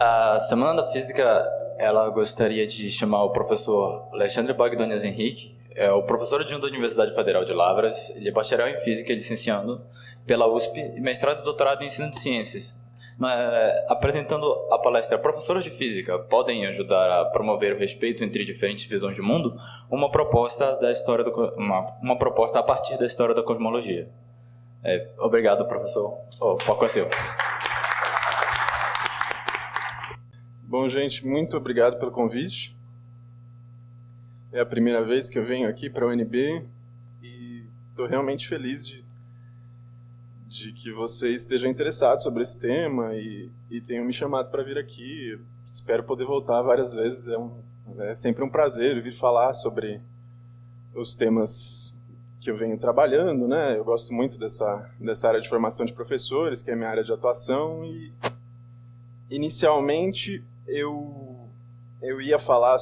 A Semana da Física, ela gostaria de chamar o professor Alexandre Bagdonias Henrique, é o professor adjunto da Universidade Federal de Lavras, ele é bacharel em Física e licenciando pela USP e mestrado e doutorado em Ensino de Ciências. Apresentando a palestra Professores de Física podem ajudar a promover o respeito entre diferentes visões de mundo, uma proposta uma proposta a partir da história da cosmologia. Obrigado, professor. O palco é seu. Bom, gente, muito obrigado pelo convite. É a primeira vez que eu venho aqui para a UNB e estou realmente feliz de que vocês estejam interessados sobre esse tema e tenham me chamado para vir aqui. Espero poder voltar várias vezes. É sempre um prazer vir falar sobre os temas que eu venho trabalhando, né? Eu gosto muito dessa área de formação de professores, que é a minha área de atuação, e inicialmente eu ia falar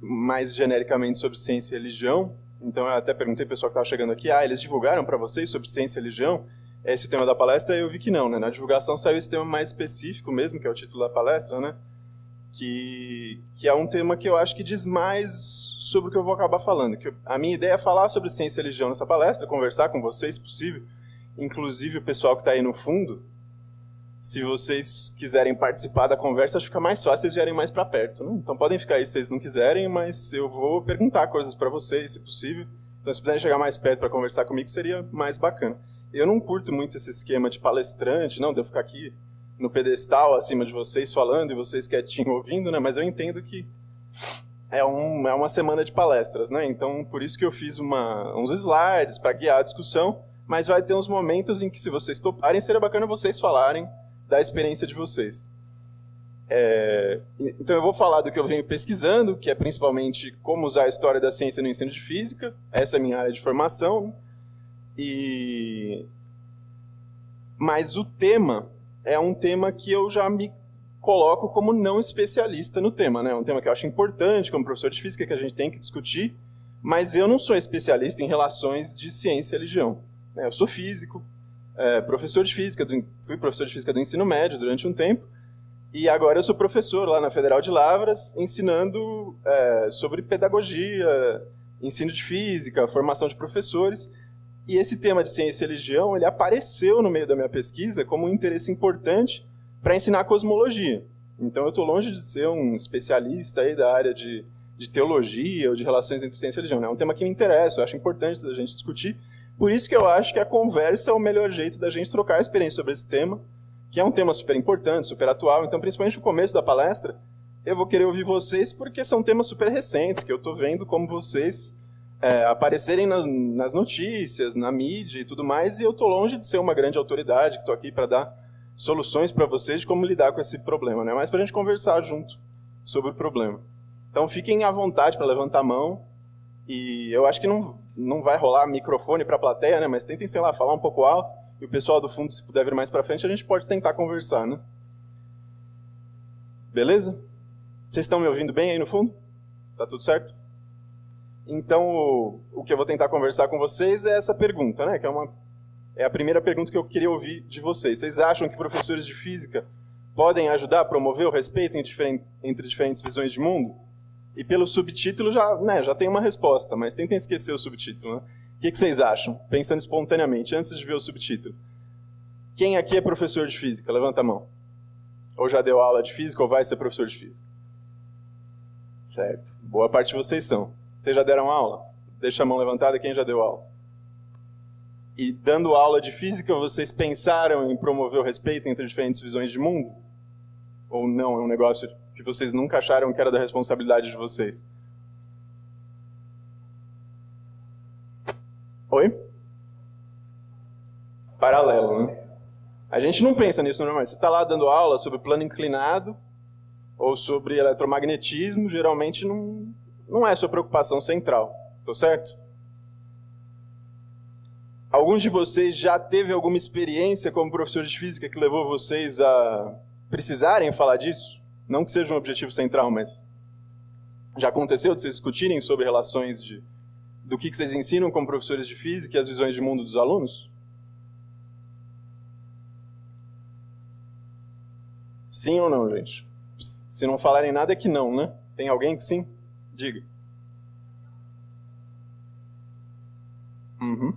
mais genericamente sobre ciência e religião. Então eu até perguntei ao pessoal que estava chegando aqui, eles divulgaram para vocês sobre ciência e religião? É esse o tema da palestra? E eu vi que não, né? Na divulgação saiu esse tema mais específico mesmo, que é o título da palestra, né? Que é um tema que eu acho que diz mais sobre o que eu vou acabar falando. A minha ideia é falar sobre ciência e religião nessa palestra, conversar com vocês, se possível, inclusive o pessoal que está aí no fundo. Se vocês quiserem participar da conversa, acho que fica mais fácil vocês vierem mais para perto, né? Então podem ficar aí se vocês não quiserem, mas eu vou perguntar coisas para vocês, se possível. Então se puderem chegar mais perto para conversar comigo, seria mais bacana. Eu não curto muito esse esquema de palestrante, não, de eu ficar aqui no pedestal acima de vocês falando e vocês quietinho ouvindo, né? Mas eu entendo que é uma semana de palestras, né? Então por isso que eu fiz uns slides para guiar a discussão, mas vai ter uns momentos em que, se vocês toparem, seria bacana vocês falarem da experiência de vocês. Então eu vou falar do que eu venho pesquisando, que é principalmente como usar a história da ciência no ensino de física. Essa é a minha área de formação. Mas o tema é um tema que eu já me coloco como não especialista no tema, né? É um tema que eu acho importante, como professor de física, que a gente tem que discutir, mas eu não sou especialista em relações de ciência e religião. Eu sou físico, professor de física, fui professor de física do ensino médio durante um tempo, e agora eu sou professor lá na Federal de Lavras, ensinando sobre pedagogia, ensino de física, formação de professores, e esse tema de ciência e religião, ele apareceu no meio da minha pesquisa como um interesse importante para ensinar cosmologia. Então eu estou longe de ser um especialista aí da área de teologia ou de relações entre ciência e religião, né? É um tema que me interessa, eu acho importante a gente discutir. Por isso que eu acho que a conversa é o melhor jeito da gente trocar experiência sobre esse tema, que é um tema super importante, super atual. Então, principalmente no começo da palestra, eu vou querer ouvir vocês porque são temas super recentes, que eu estou vendo como vocês aparecerem nas notícias, na mídia e tudo mais, e eu estou longe de ser uma grande autoridade, que estou aqui para dar soluções para vocês de como lidar com esse problema, né? Mas para a gente conversar junto sobre o problema. Então, fiquem à vontade para levantar a mão, e eu acho que não vai rolar microfone para a plateia, né? Mas tentem, sei lá, falar um pouco alto, e o pessoal do fundo, se puder vir mais para frente, a gente pode tentar conversar, né? Beleza? Vocês estão me ouvindo bem aí no fundo? Tá tudo certo? Então, o que eu vou tentar conversar com vocês é essa pergunta, né? Que é a primeira pergunta que eu queria ouvir de vocês. Vocês acham que professores de física podem ajudar a promover o respeito entre diferentes visões de mundo? E pelo subtítulo já tem uma resposta, mas tentem esquecer o subtítulo, né? O que vocês acham? Pensando espontaneamente, antes de ver o subtítulo. Quem aqui é professor de física? Levanta a mão. Ou já deu aula de física ou vai ser professor de física? Certo. Boa parte de vocês são. Vocês já deram aula? Deixa a mão levantada quem já deu aula. E dando aula de física, vocês pensaram em promover o respeito entre diferentes visões de mundo? Ou não? É um negócio que vocês nunca acharam que era da responsabilidade de vocês? Oi? Paralelo, né? A gente não pensa nisso normalmente. Você está lá dando aula sobre plano inclinado ou sobre eletromagnetismo, geralmente não é a sua preocupação central. Tô certo? Algum de vocês já teve alguma experiência como professor de física que levou vocês a precisarem falar disso? Não que seja um objetivo central, mas já aconteceu de vocês discutirem sobre relações do que vocês ensinam como professores de física e as visões de mundo dos alunos? Sim ou não, gente? Se não falarem nada é que não, né? Tem alguém que sim? Diga. Uhum.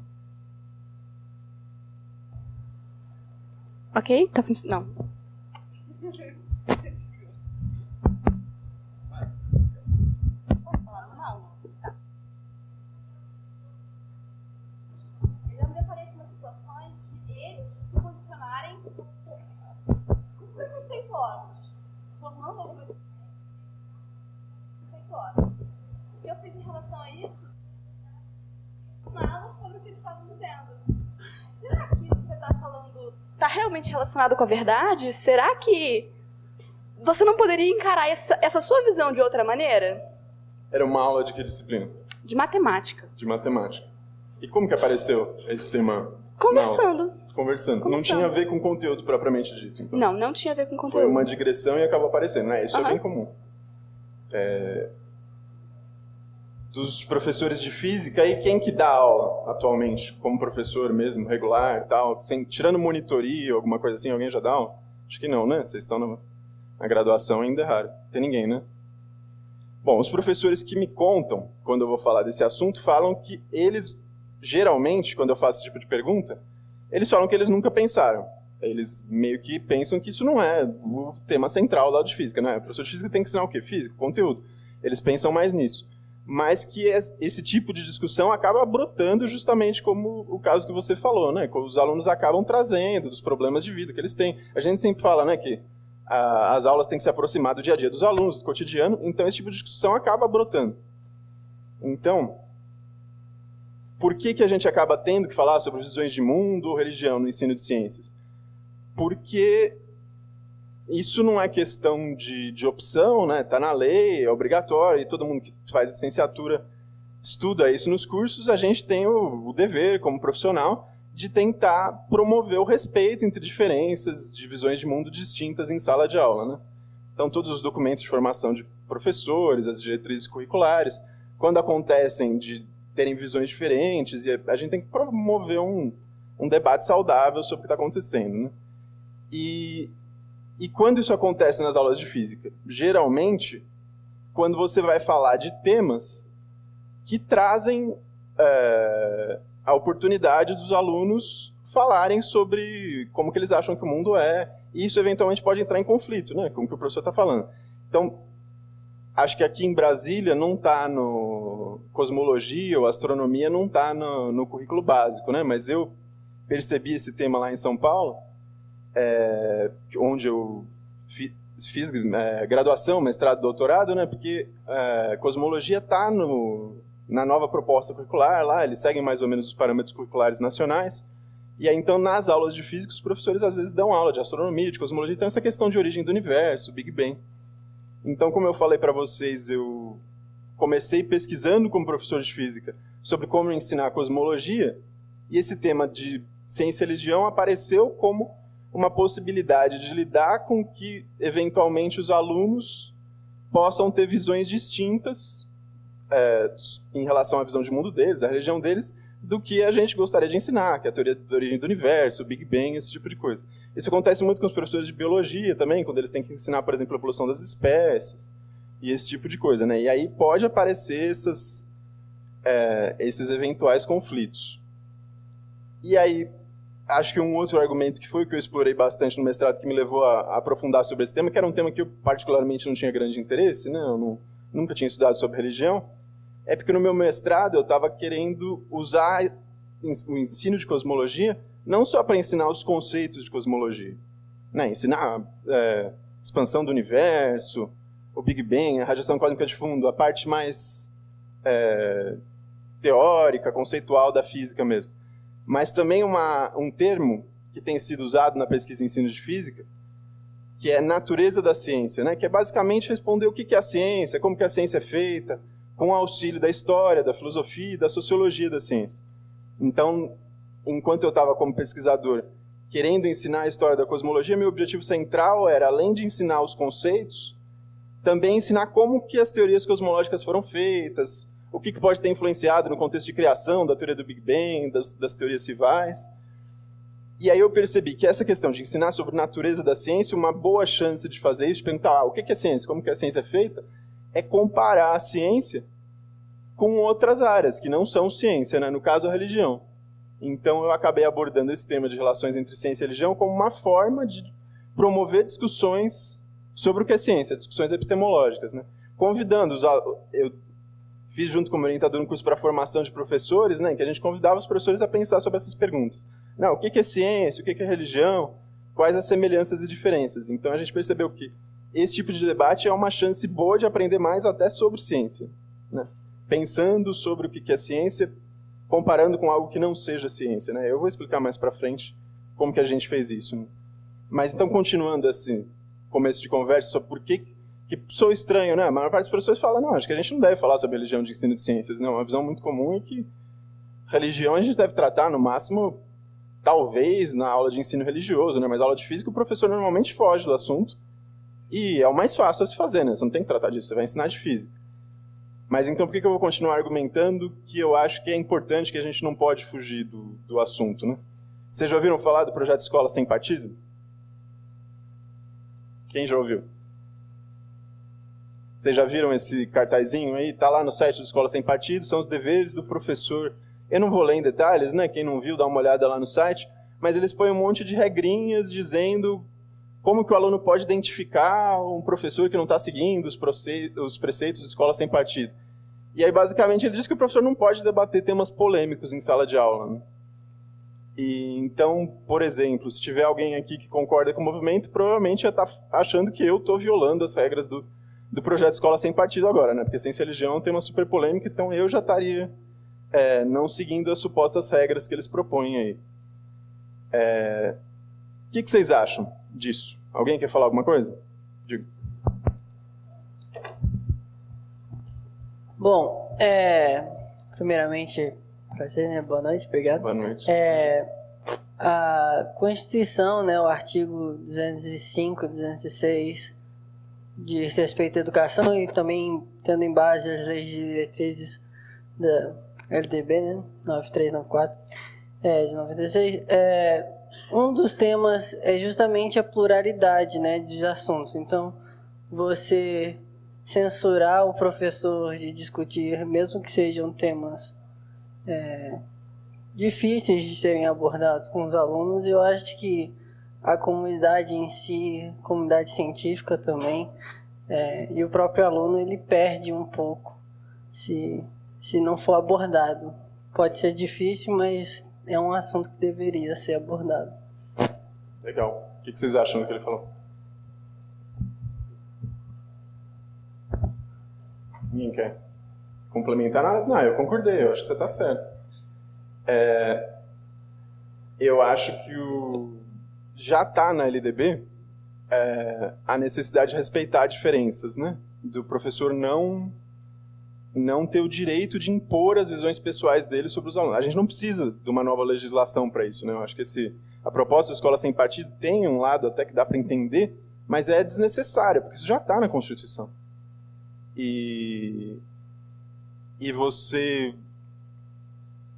Ok? Tá funcionando. Não. Eu me deparei com umas situações de eles se posicionarem preconceituosos, formando algumas preconceituosas. O que eu fiz em relação a isso? Falas sobre o que eles estavam dizendo. Será que isso que você está falando está realmente relacionado com a verdade? Será que você não poderia encarar essa sua visão de outra maneira? Era uma aula de que disciplina? De matemática. De matemática. E como que apareceu esse tema? Conversando. Conversando. Não tinha a ver com conteúdo propriamente dito, então. Não tinha a ver com conteúdo. Foi uma digressão e acabou aparecendo, né? Isso é bem comum. Dos professores de física, e quem que dá aula atualmente? Como professor mesmo, regular e tal? Tirando monitoria, alguma coisa assim, alguém já dá aula? Acho que não, né? Vocês estão na graduação, ainda é raro. Tem ninguém, né? Bom, os professores que me contam, quando eu vou falar desse assunto, falam que eles, geralmente, quando eu faço esse tipo de pergunta, eles falam que eles nunca pensaram. Eles meio que pensam que isso não é o tema central da aula de física, né? O professor de física tem que ensinar o quê? Física, conteúdo. Eles pensam mais nisso. Mas que esse tipo de discussão acaba brotando justamente como o caso que você falou, né? Que os alunos acabam trazendo dos problemas de vida que eles têm. A gente sempre fala, né, que as aulas têm que se aproximar do dia a dia dos alunos, do cotidiano, então esse tipo de discussão acaba brotando. Então, por que a gente acaba tendo que falar sobre visões de mundo ou religião no ensino de ciências? Porque isso não é questão de opção, né? Tá na lei, é obrigatório, e todo mundo que faz licenciatura estuda isso nos cursos. A gente tem o dever, como profissional, de tentar promover o respeito entre diferenças, de visões de mundo distintas em sala de aula, né? Então, todos os documentos de formação de professores, as diretrizes curriculares, quando acontecem de terem visões diferentes, e a gente tem que promover um debate saudável sobre o que está acontecendo, né? E quando isso acontece nas aulas de física? Geralmente, quando você vai falar de temas que trazem a oportunidade dos alunos falarem sobre como que eles acham que o mundo é, e isso eventualmente pode entrar em conflito, né, com o que o professor está falando. Então, acho que aqui em Brasília não está no cosmologia ou astronomia, não está no currículo básico, né, mas eu percebi esse tema lá em São Paulo, onde eu fiz graduação, mestrado, doutorado, né, porque cosmologia está na nova proposta curricular lá, eles seguem mais ou menos os parâmetros curriculares nacionais, e aí então nas aulas de física os professores às vezes dão aula de astronomia, de cosmologia, então essa questão de origem do universo, Big Bang. Então, como eu falei para vocês, eu comecei pesquisando como professor de física sobre como ensinar cosmologia, e esse tema de ciência e religião apareceu como uma possibilidade de lidar com que, eventualmente, os alunos possam ter visões distintas em relação à visão de mundo deles, à religião deles, do que a gente gostaria de ensinar, que é a teoria da origem do universo, o Big Bang, esse tipo de coisa. Isso acontece muito com os professores de biologia também, quando eles têm que ensinar, por exemplo, a evolução das espécies, e esse tipo de coisa, né? E aí pode aparecer esses eventuais conflitos. E aí, acho que um outro argumento que foi o que eu explorei bastante no mestrado, que me levou a aprofundar sobre esse tema, que era um tema que eu particularmente não tinha grande interesse, né? Eu nunca tinha estudado sobre religião, é porque no meu mestrado eu estava querendo usar o ensino de cosmologia não só para ensinar os conceitos de cosmologia, né? Ensinar expansão do universo, o Big Bang, a radiação cósmica de fundo, a parte mais teórica, conceitual da física mesmo. Mas também um termo que tem sido usado na pesquisa e ensino de física, que é natureza da ciência, né? Que é basicamente responder o que é a ciência, como que a ciência é feita, com o auxílio da história, da filosofia e da sociologia da ciência. Então, enquanto eu estava como pesquisador querendo ensinar a história da cosmologia, meu objetivo central era, além de ensinar os conceitos, também ensinar como que as teorias cosmológicas foram feitas, o que pode ter influenciado no contexto de criação da teoria do Big Bang, das teorias rivais. E aí eu percebi que essa questão de ensinar sobre a natureza da ciência, uma boa chance de fazer isso, de perguntar o que é ciência, como que a ciência é feita, é comparar a ciência com outras áreas, que não são ciência, né? No caso, a religião. Então eu acabei abordando esse tema de relações entre ciência e religião como uma forma de promover discussões sobre o que é ciência, discussões epistemológicas, né? Convidando eu fiz junto com o meu orientador um curso para formação de professores, né, em que a gente convidava os professores a pensar sobre essas perguntas. Não, o que é ciência, o que é religião, quais as semelhanças e diferenças. Então a gente percebeu que esse tipo de debate é uma chance boa de aprender mais até sobre ciência, né? Pensando sobre o que é ciência, comparando com algo que não seja ciência, né? Eu vou explicar mais para frente como que a gente fez isso, né? Mas então, continuando esse começo de conversa sobre por que sou estranho, né? A maior parte dos professores fala, não, acho que a gente não deve falar sobre religião de ensino de ciências, não. Uma visão muito comum é que religião a gente deve tratar, no máximo, talvez, na aula de ensino religioso, né? Mas aula de física o professor normalmente foge do assunto e é o mais fácil a se fazer, né? Você não tem que tratar disso, você vai ensinar de física. Mas então por que eu vou continuar argumentando que eu acho que é importante, que a gente não pode fugir do assunto, né? Vocês já ouviram falar do projeto Escola Sem Partido? Quem já ouviu? Vocês já viram esse cartazinho aí? Está lá no site do Escola Sem Partido, são os deveres do professor. Eu não vou ler em detalhes, né? Quem não viu, dá uma olhada lá no site. Mas eles põem um monte de regrinhas dizendo como que o aluno pode identificar um professor que não está seguindo os preceitos de Escola Sem Partido. E aí, basicamente, ele diz que o professor não pode debater temas polêmicos em sala de aula, né? E, então, por exemplo, se tiver alguém aqui que concorda com o movimento, provavelmente já está achando que eu estou violando as regras do projeto Escola Sem Partido agora, né? Porque ciência e religião é um tema super polêmico, então eu já estaria não seguindo as supostas regras que eles propõem aí. O que vocês acham disso? Alguém quer falar alguma coisa? Diga. Bom, primeiramente, prazer, né? Boa noite, obrigado. Boa noite. A Constituição, né, o artigo 205, 206, diz respeito à educação e também tendo em base as leis de diretrizes da LDB, né, 9394, de 96, um dos temas é justamente a pluralidade, né, de assuntos. Então, você censurar o professor de discutir, mesmo que sejam temas difíceis de serem abordados com os alunos, eu acho que a comunidade em si, a comunidade científica também, e o próprio aluno, ele perde um pouco se não for abordado. Pode ser difícil, mas é um assunto que deveria ser abordado. Legal. O que vocês acham do que ele falou? Ninguém quer complementar nada? Não, eu concordei, eu acho que você está certo. Eu acho que já está na LDB a necessidade de respeitar diferenças, né? Do professor não ter o direito de impor as visões pessoais dele sobre os alunos. A gente não precisa de uma nova legislação para isso, né? Eu acho que a proposta da Escola Sem Partido tem um lado até que dá para entender, mas é desnecessário, porque isso já está na Constituição. E você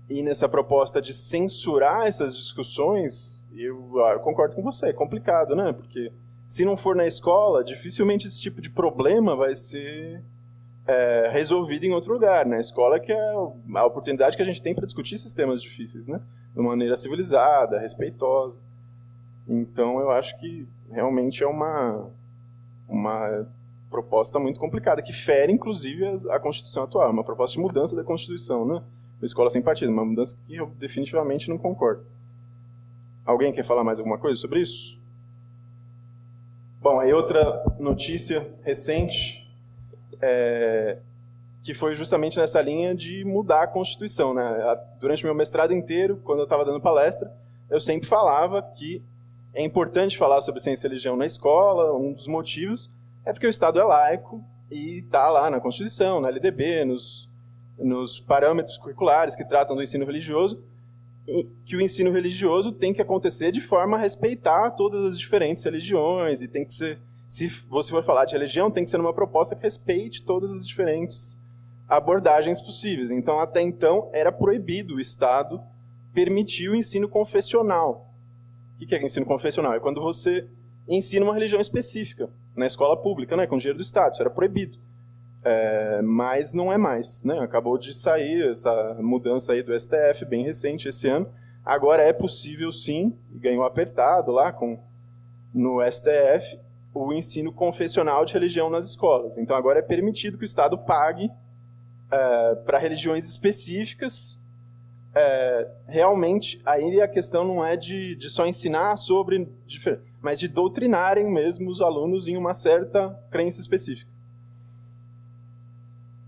ir nessa proposta de censurar essas discussões, eu concordo com você, é complicado, né? Porque se não for na escola, dificilmente esse tipo de problema vai ser resolvido em outro lugar. Na escola que é a oportunidade que a gente tem para discutir esses temas difíceis, né? De uma maneira civilizada, respeitosa. Então eu acho que realmente é uma proposta muito complicada, que fere inclusive a Constituição atual, uma proposta de mudança da Constituição, né? Da Escola Sem Partido, uma mudança que eu definitivamente não concordo. Alguém quer falar mais alguma coisa sobre isso? Bom, aí outra notícia recente, que foi justamente nessa linha de mudar a Constituição, né? Durante meu mestrado inteiro, quando eu estava dando palestra, eu sempre falava que é importante falar sobre ciência e religião na escola. Um dos motivos é porque o Estado é laico e está lá na Constituição, na LDB, nos parâmetros curriculares que tratam do ensino religioso, e que o ensino religioso tem que acontecer de forma a respeitar todas as diferentes religiões, e tem que ser, se você for falar de religião, tem que ser numa proposta que respeite todas as diferentes abordagens possíveis. Então, até então, era proibido o Estado permitir o ensino confessional. O que é ensino confessional? É quando você ensina uma religião específica na escola pública, né, com dinheiro do Estado. Isso era proibido. Mas não é mais, né? Acabou de sair essa mudança aí do STF, bem recente esse ano. Agora é possível, sim, ganhou apertado lá no STF, o ensino confessional de religião nas escolas. Então agora é permitido que o Estado pague para religiões específicas. Realmente, aí a questão não é de só ensinar sobre, mas de doutrinarem mesmo os alunos em uma certa crença específica.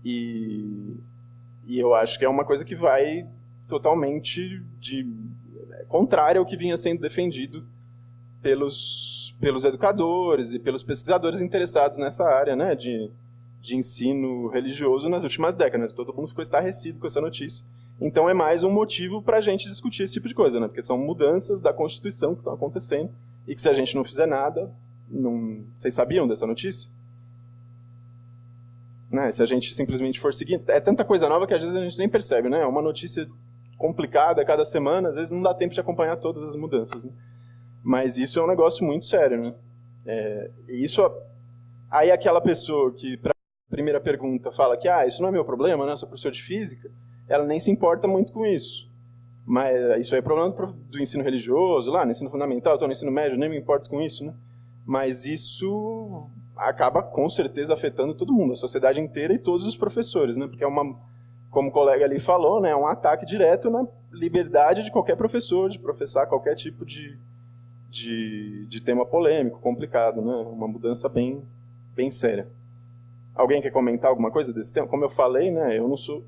E eu acho que é uma coisa que vai totalmente contrária ao que vinha sendo defendido pelos educadores e pelos pesquisadores interessados nessa área, né, de ensino religioso nas últimas décadas. Todo mundo ficou estarrecido com essa notícia. Então é mais um motivo para a gente discutir esse tipo de coisa, né, porque são mudanças da Constituição que estão acontecendo e que se a gente não fizer nada, Vocês sabiam dessa notícia? Né? Se a gente simplesmente for seguir... É tanta coisa nova que às vezes a gente nem percebe, né? É uma notícia complicada a cada semana, às vezes não dá tempo de acompanhar todas as mudanças, né? Mas isso é um negócio muito sério, né? Aí aquela pessoa que, para a primeira pergunta, fala que isso não é meu problema, né? Eu sou professor de física, ela nem se importa muito com isso. Mas isso aí é problema do ensino religioso, lá no ensino fundamental, estou no ensino médio, nem me importo com isso, né? Mas isso acaba com certeza afetando todo mundo, a sociedade inteira e todos os professores, né? Porque como o colega ali falou, né, é um ataque direto na liberdade de qualquer professor de professar qualquer tipo de tema polêmico, complicado, né? Uma mudança bem séria. Alguém quer comentar alguma coisa desse tema? Como eu falei, né, eu não sou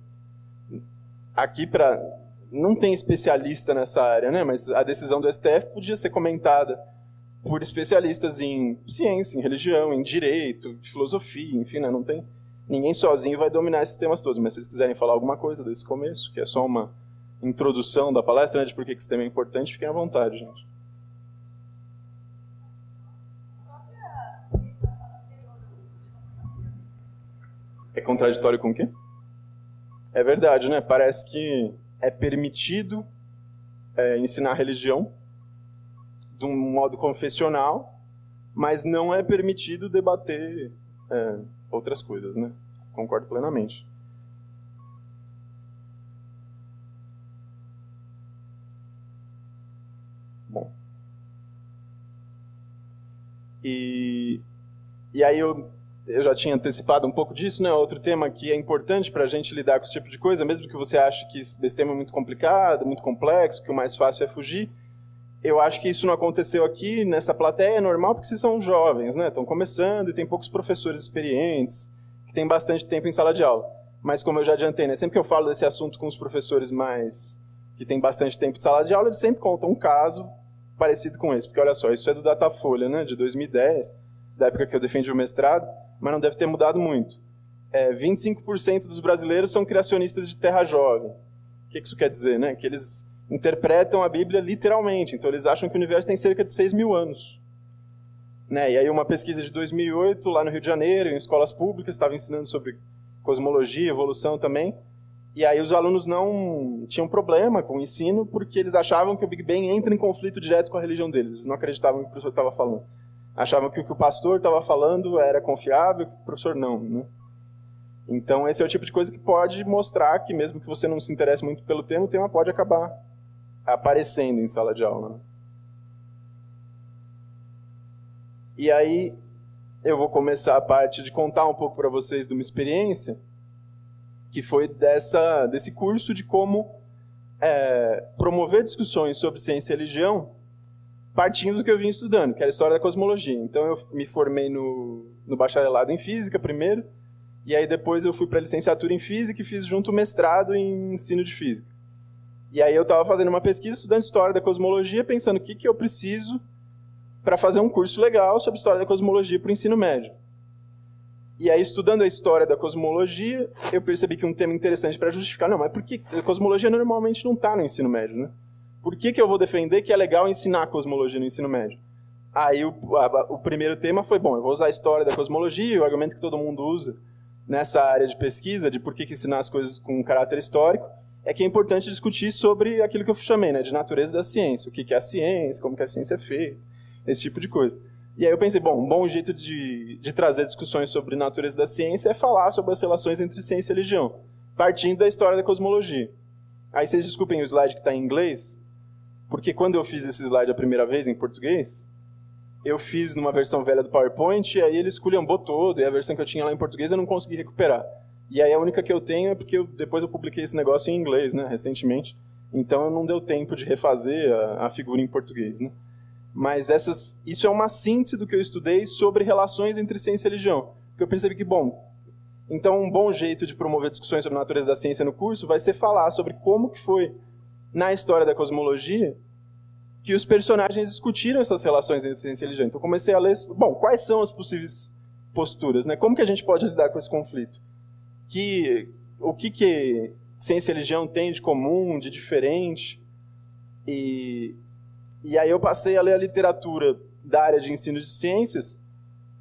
aqui para... Não tem especialista nessa área, né? Mas a decisão do STF podia ser comentada por especialistas em ciência, em religião, em direito, filosofia, enfim, né? Não tem... Ninguém sozinho vai dominar esses temas todos, mas se vocês quiserem falar alguma coisa desse começo, que é só uma introdução da palestra, né, de por que esse tema é importante, fiquem à vontade, gente. É contraditório com o quê? É verdade, né? Parece que é permitido ensinar religião de um modo confessional, mas não é permitido debater outras coisas, né? Concordo plenamente. Bom. E aí eu já tinha antecipado um pouco disso, né? Outro tema que é importante para a gente lidar com esse tipo de coisa, mesmo que você ache que esse tema é muito complicado, muito complexo, que o mais fácil é fugir, eu acho que isso não aconteceu aqui nessa plateia, é normal, porque vocês são jovens, né? Estão começando e tem poucos professores experientes, que têm bastante tempo em sala de aula. Mas como eu já adiantei, né? Sempre que eu falo desse assunto com os professores que têm bastante tempo de sala de aula, eles sempre contam um caso parecido com esse. Porque olha só, isso é do Datafolha, né? De 2010, da época que eu defendi o mestrado, mas não deve ter mudado muito. 25% dos brasileiros são criacionistas de terra jovem. O que isso quer dizer, né? Que eles interpretam a Bíblia literalmente. Então eles acham que o universo tem cerca de 6.000 anos. Né? E aí uma pesquisa de 2008, lá no Rio de Janeiro, em escolas públicas, estava ensinando sobre cosmologia, evolução também. E aí os alunos não tinham problema com o ensino, porque eles achavam que o Big Bang entra em conflito direto com a religião deles. Eles não acreditavam no que o professor estava falando. Achavam que o que o pastor estava falando era confiável, que o professor não, né? Então esse é o tipo de coisa que pode mostrar que mesmo que você não se interesse muito pelo tema, o tema pode acabar aparecendo em sala de aula, né? E aí eu vou começar a parte de contar um pouco para vocês de uma experiência que foi desse curso de como promover discussões sobre ciência e religião partindo do que eu vim estudando, que era a história da cosmologia. Então eu me formei no bacharelado em física primeiro, e aí depois eu fui para a licenciatura em física e fiz junto o mestrado em ensino de física. E aí eu estava fazendo uma pesquisa estudando história da cosmologia, pensando o que eu preciso para fazer um curso legal sobre história da cosmologia para o ensino médio. E aí, estudando a história da cosmologia, eu percebi que um tema interessante para justificar, não, mas por que a cosmologia normalmente não está no ensino médio, né? Por que eu vou defender que é legal ensinar cosmologia no ensino médio? Aí o primeiro tema foi, bom, eu vou usar a história da cosmologia, o argumento que todo mundo usa nessa área de pesquisa, de por que ensinar as coisas com um caráter histórico, é que é importante discutir sobre aquilo que eu chamei, né, de natureza da ciência. O que é a ciência, como que a ciência é feita, esse tipo de coisa. E aí eu pensei, bom, um bom jeito de trazer discussões sobre natureza da ciência é falar sobre as relações entre ciência e religião, partindo da história da cosmologia. Aí vocês desculpem o slide que está em inglês, porque quando eu fiz esse slide a primeira vez em português, eu fiz numa versão velha do PowerPoint, e aí ele esculhambou todo, e a versão que eu tinha lá em português eu não consegui recuperar. E aí a única que eu tenho é porque depois eu publiquei esse negócio em inglês, né, recentemente, então não deu tempo de refazer a figura em português, né. Mas isso é uma síntese do que eu estudei sobre relações entre ciência e religião. Porque eu percebi que, bom, então um bom jeito de promover discussões sobre a natureza da ciência no curso vai ser falar sobre como que foi, na história da cosmologia, que os personagens discutiram essas relações entre ciência e religião. Então comecei a ler, bom, quais são as possíveis posturas, né? Como que a gente pode lidar com esse conflito? O que ciência e religião tem de comum, de diferente? E aí eu passei a ler a literatura da área de ensino de ciências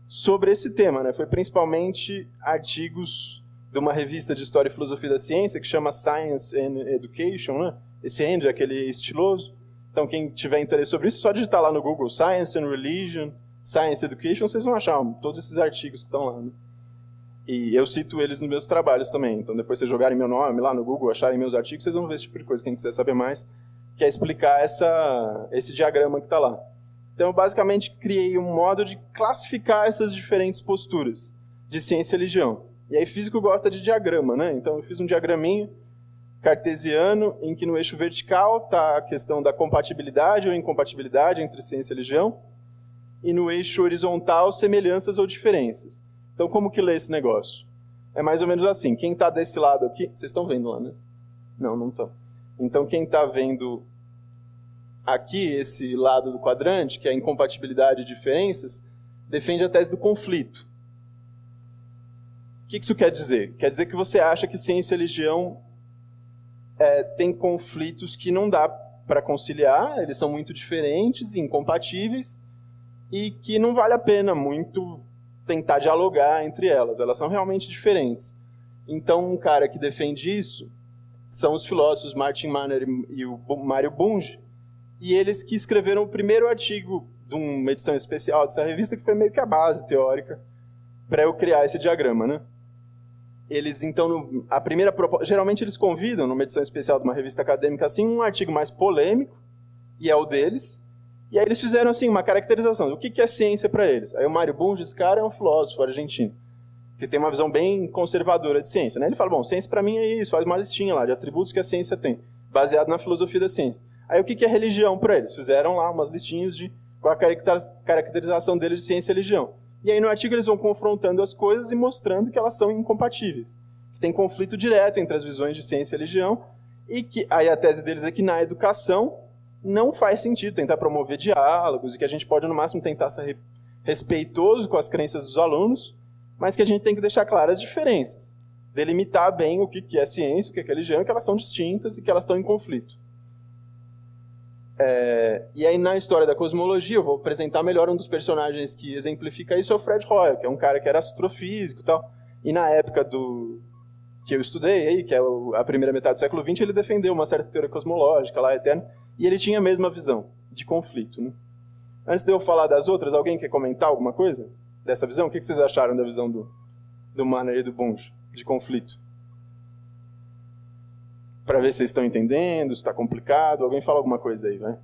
sobre esse tema, né? Foi principalmente artigos de uma revista de História e Filosofia da Ciência que chama Science and Education, né? Esse and é aquele estiloso. Então quem tiver interesse sobre isso, só digitar lá no Google Science and Religion, Science Education, vocês vão achar todos esses artigos que estão lá, né? E eu cito eles nos meus trabalhos também. Então depois vocês jogarem meu nome lá no Google, acharem meus artigos, vocês vão ver esse tipo de coisa. Quem quiser saber mais, que é explicar esse diagrama que está lá. Então, eu basicamente criei um modo de classificar essas diferentes posturas de ciência e religião. E aí, físico gosta de diagrama, né? Então, eu fiz um diagraminho cartesiano em que no eixo vertical está a questão da compatibilidade ou incompatibilidade entre ciência e religião, e no eixo horizontal, semelhanças ou diferenças. Então, como que lê esse negócio? É mais ou menos assim. Quem está desse lado aqui... Vocês estão vendo lá, né? Não estão. Então, quem está vendo aqui, esse lado do quadrante, que é a incompatibilidade e diferenças, defende a tese do conflito. O que isso quer dizer? Quer dizer que você acha que ciência e religião tem conflitos que não dá para conciliar, eles são muito diferentes e incompatíveis, e que não vale a pena muito tentar dialogar entre elas. Elas são realmente diferentes. Então, um cara que defende isso são os filósofos Martin Manner e o Mário Bunge, e eles que escreveram o primeiro artigo de uma edição especial dessa revista, que foi meio que a base teórica para eu criar esse diagrama, né? Eles, então, a primeira proposta... Geralmente eles convidam, numa edição especial de uma revista acadêmica, assim, um artigo mais polêmico, e é o deles, e aí eles fizeram, assim, uma caracterização do que é ciência para eles. Aí o Mário Bunge, esse cara, é um filósofo argentino, que tem uma visão bem conservadora de ciência, né? Ele fala, bom, ciência para mim é isso, faz uma listinha lá de atributos que a ciência tem, baseado na filosofia da ciência. Aí o que é religião para eles? Fizeram lá umas listinhas de qual a caracterização deles de ciência e religião. E aí no artigo eles vão confrontando as coisas e mostrando que elas são incompatíveis, que tem conflito direto entre as visões de ciência e religião, e que aí a tese deles é que na educação não faz sentido tentar promover diálogos, e que a gente pode no máximo tentar ser respeitoso com as crenças dos alunos, mas que a gente tem que deixar claras as diferenças, delimitar bem o que é ciência, o que é religião, que elas são distintas e que elas estão em conflito. E aí na história da cosmologia eu vou apresentar melhor um dos personagens que exemplifica isso, é o Fred Hoyle, que é um cara que era astrofísico e tal, e na época que eu estudei aí, que é a primeira metade do século XX, ele defendeu uma certa teoria cosmológica lá, eterna, e ele tinha a mesma visão de conflito, né? Antes de eu falar das outras, alguém quer comentar alguma coisa dessa visão? O que vocês acharam da visão do Manner e do Bunge de conflito? Para ver se vocês estão entendendo, se está complicado. Alguém fala alguma coisa aí, vai.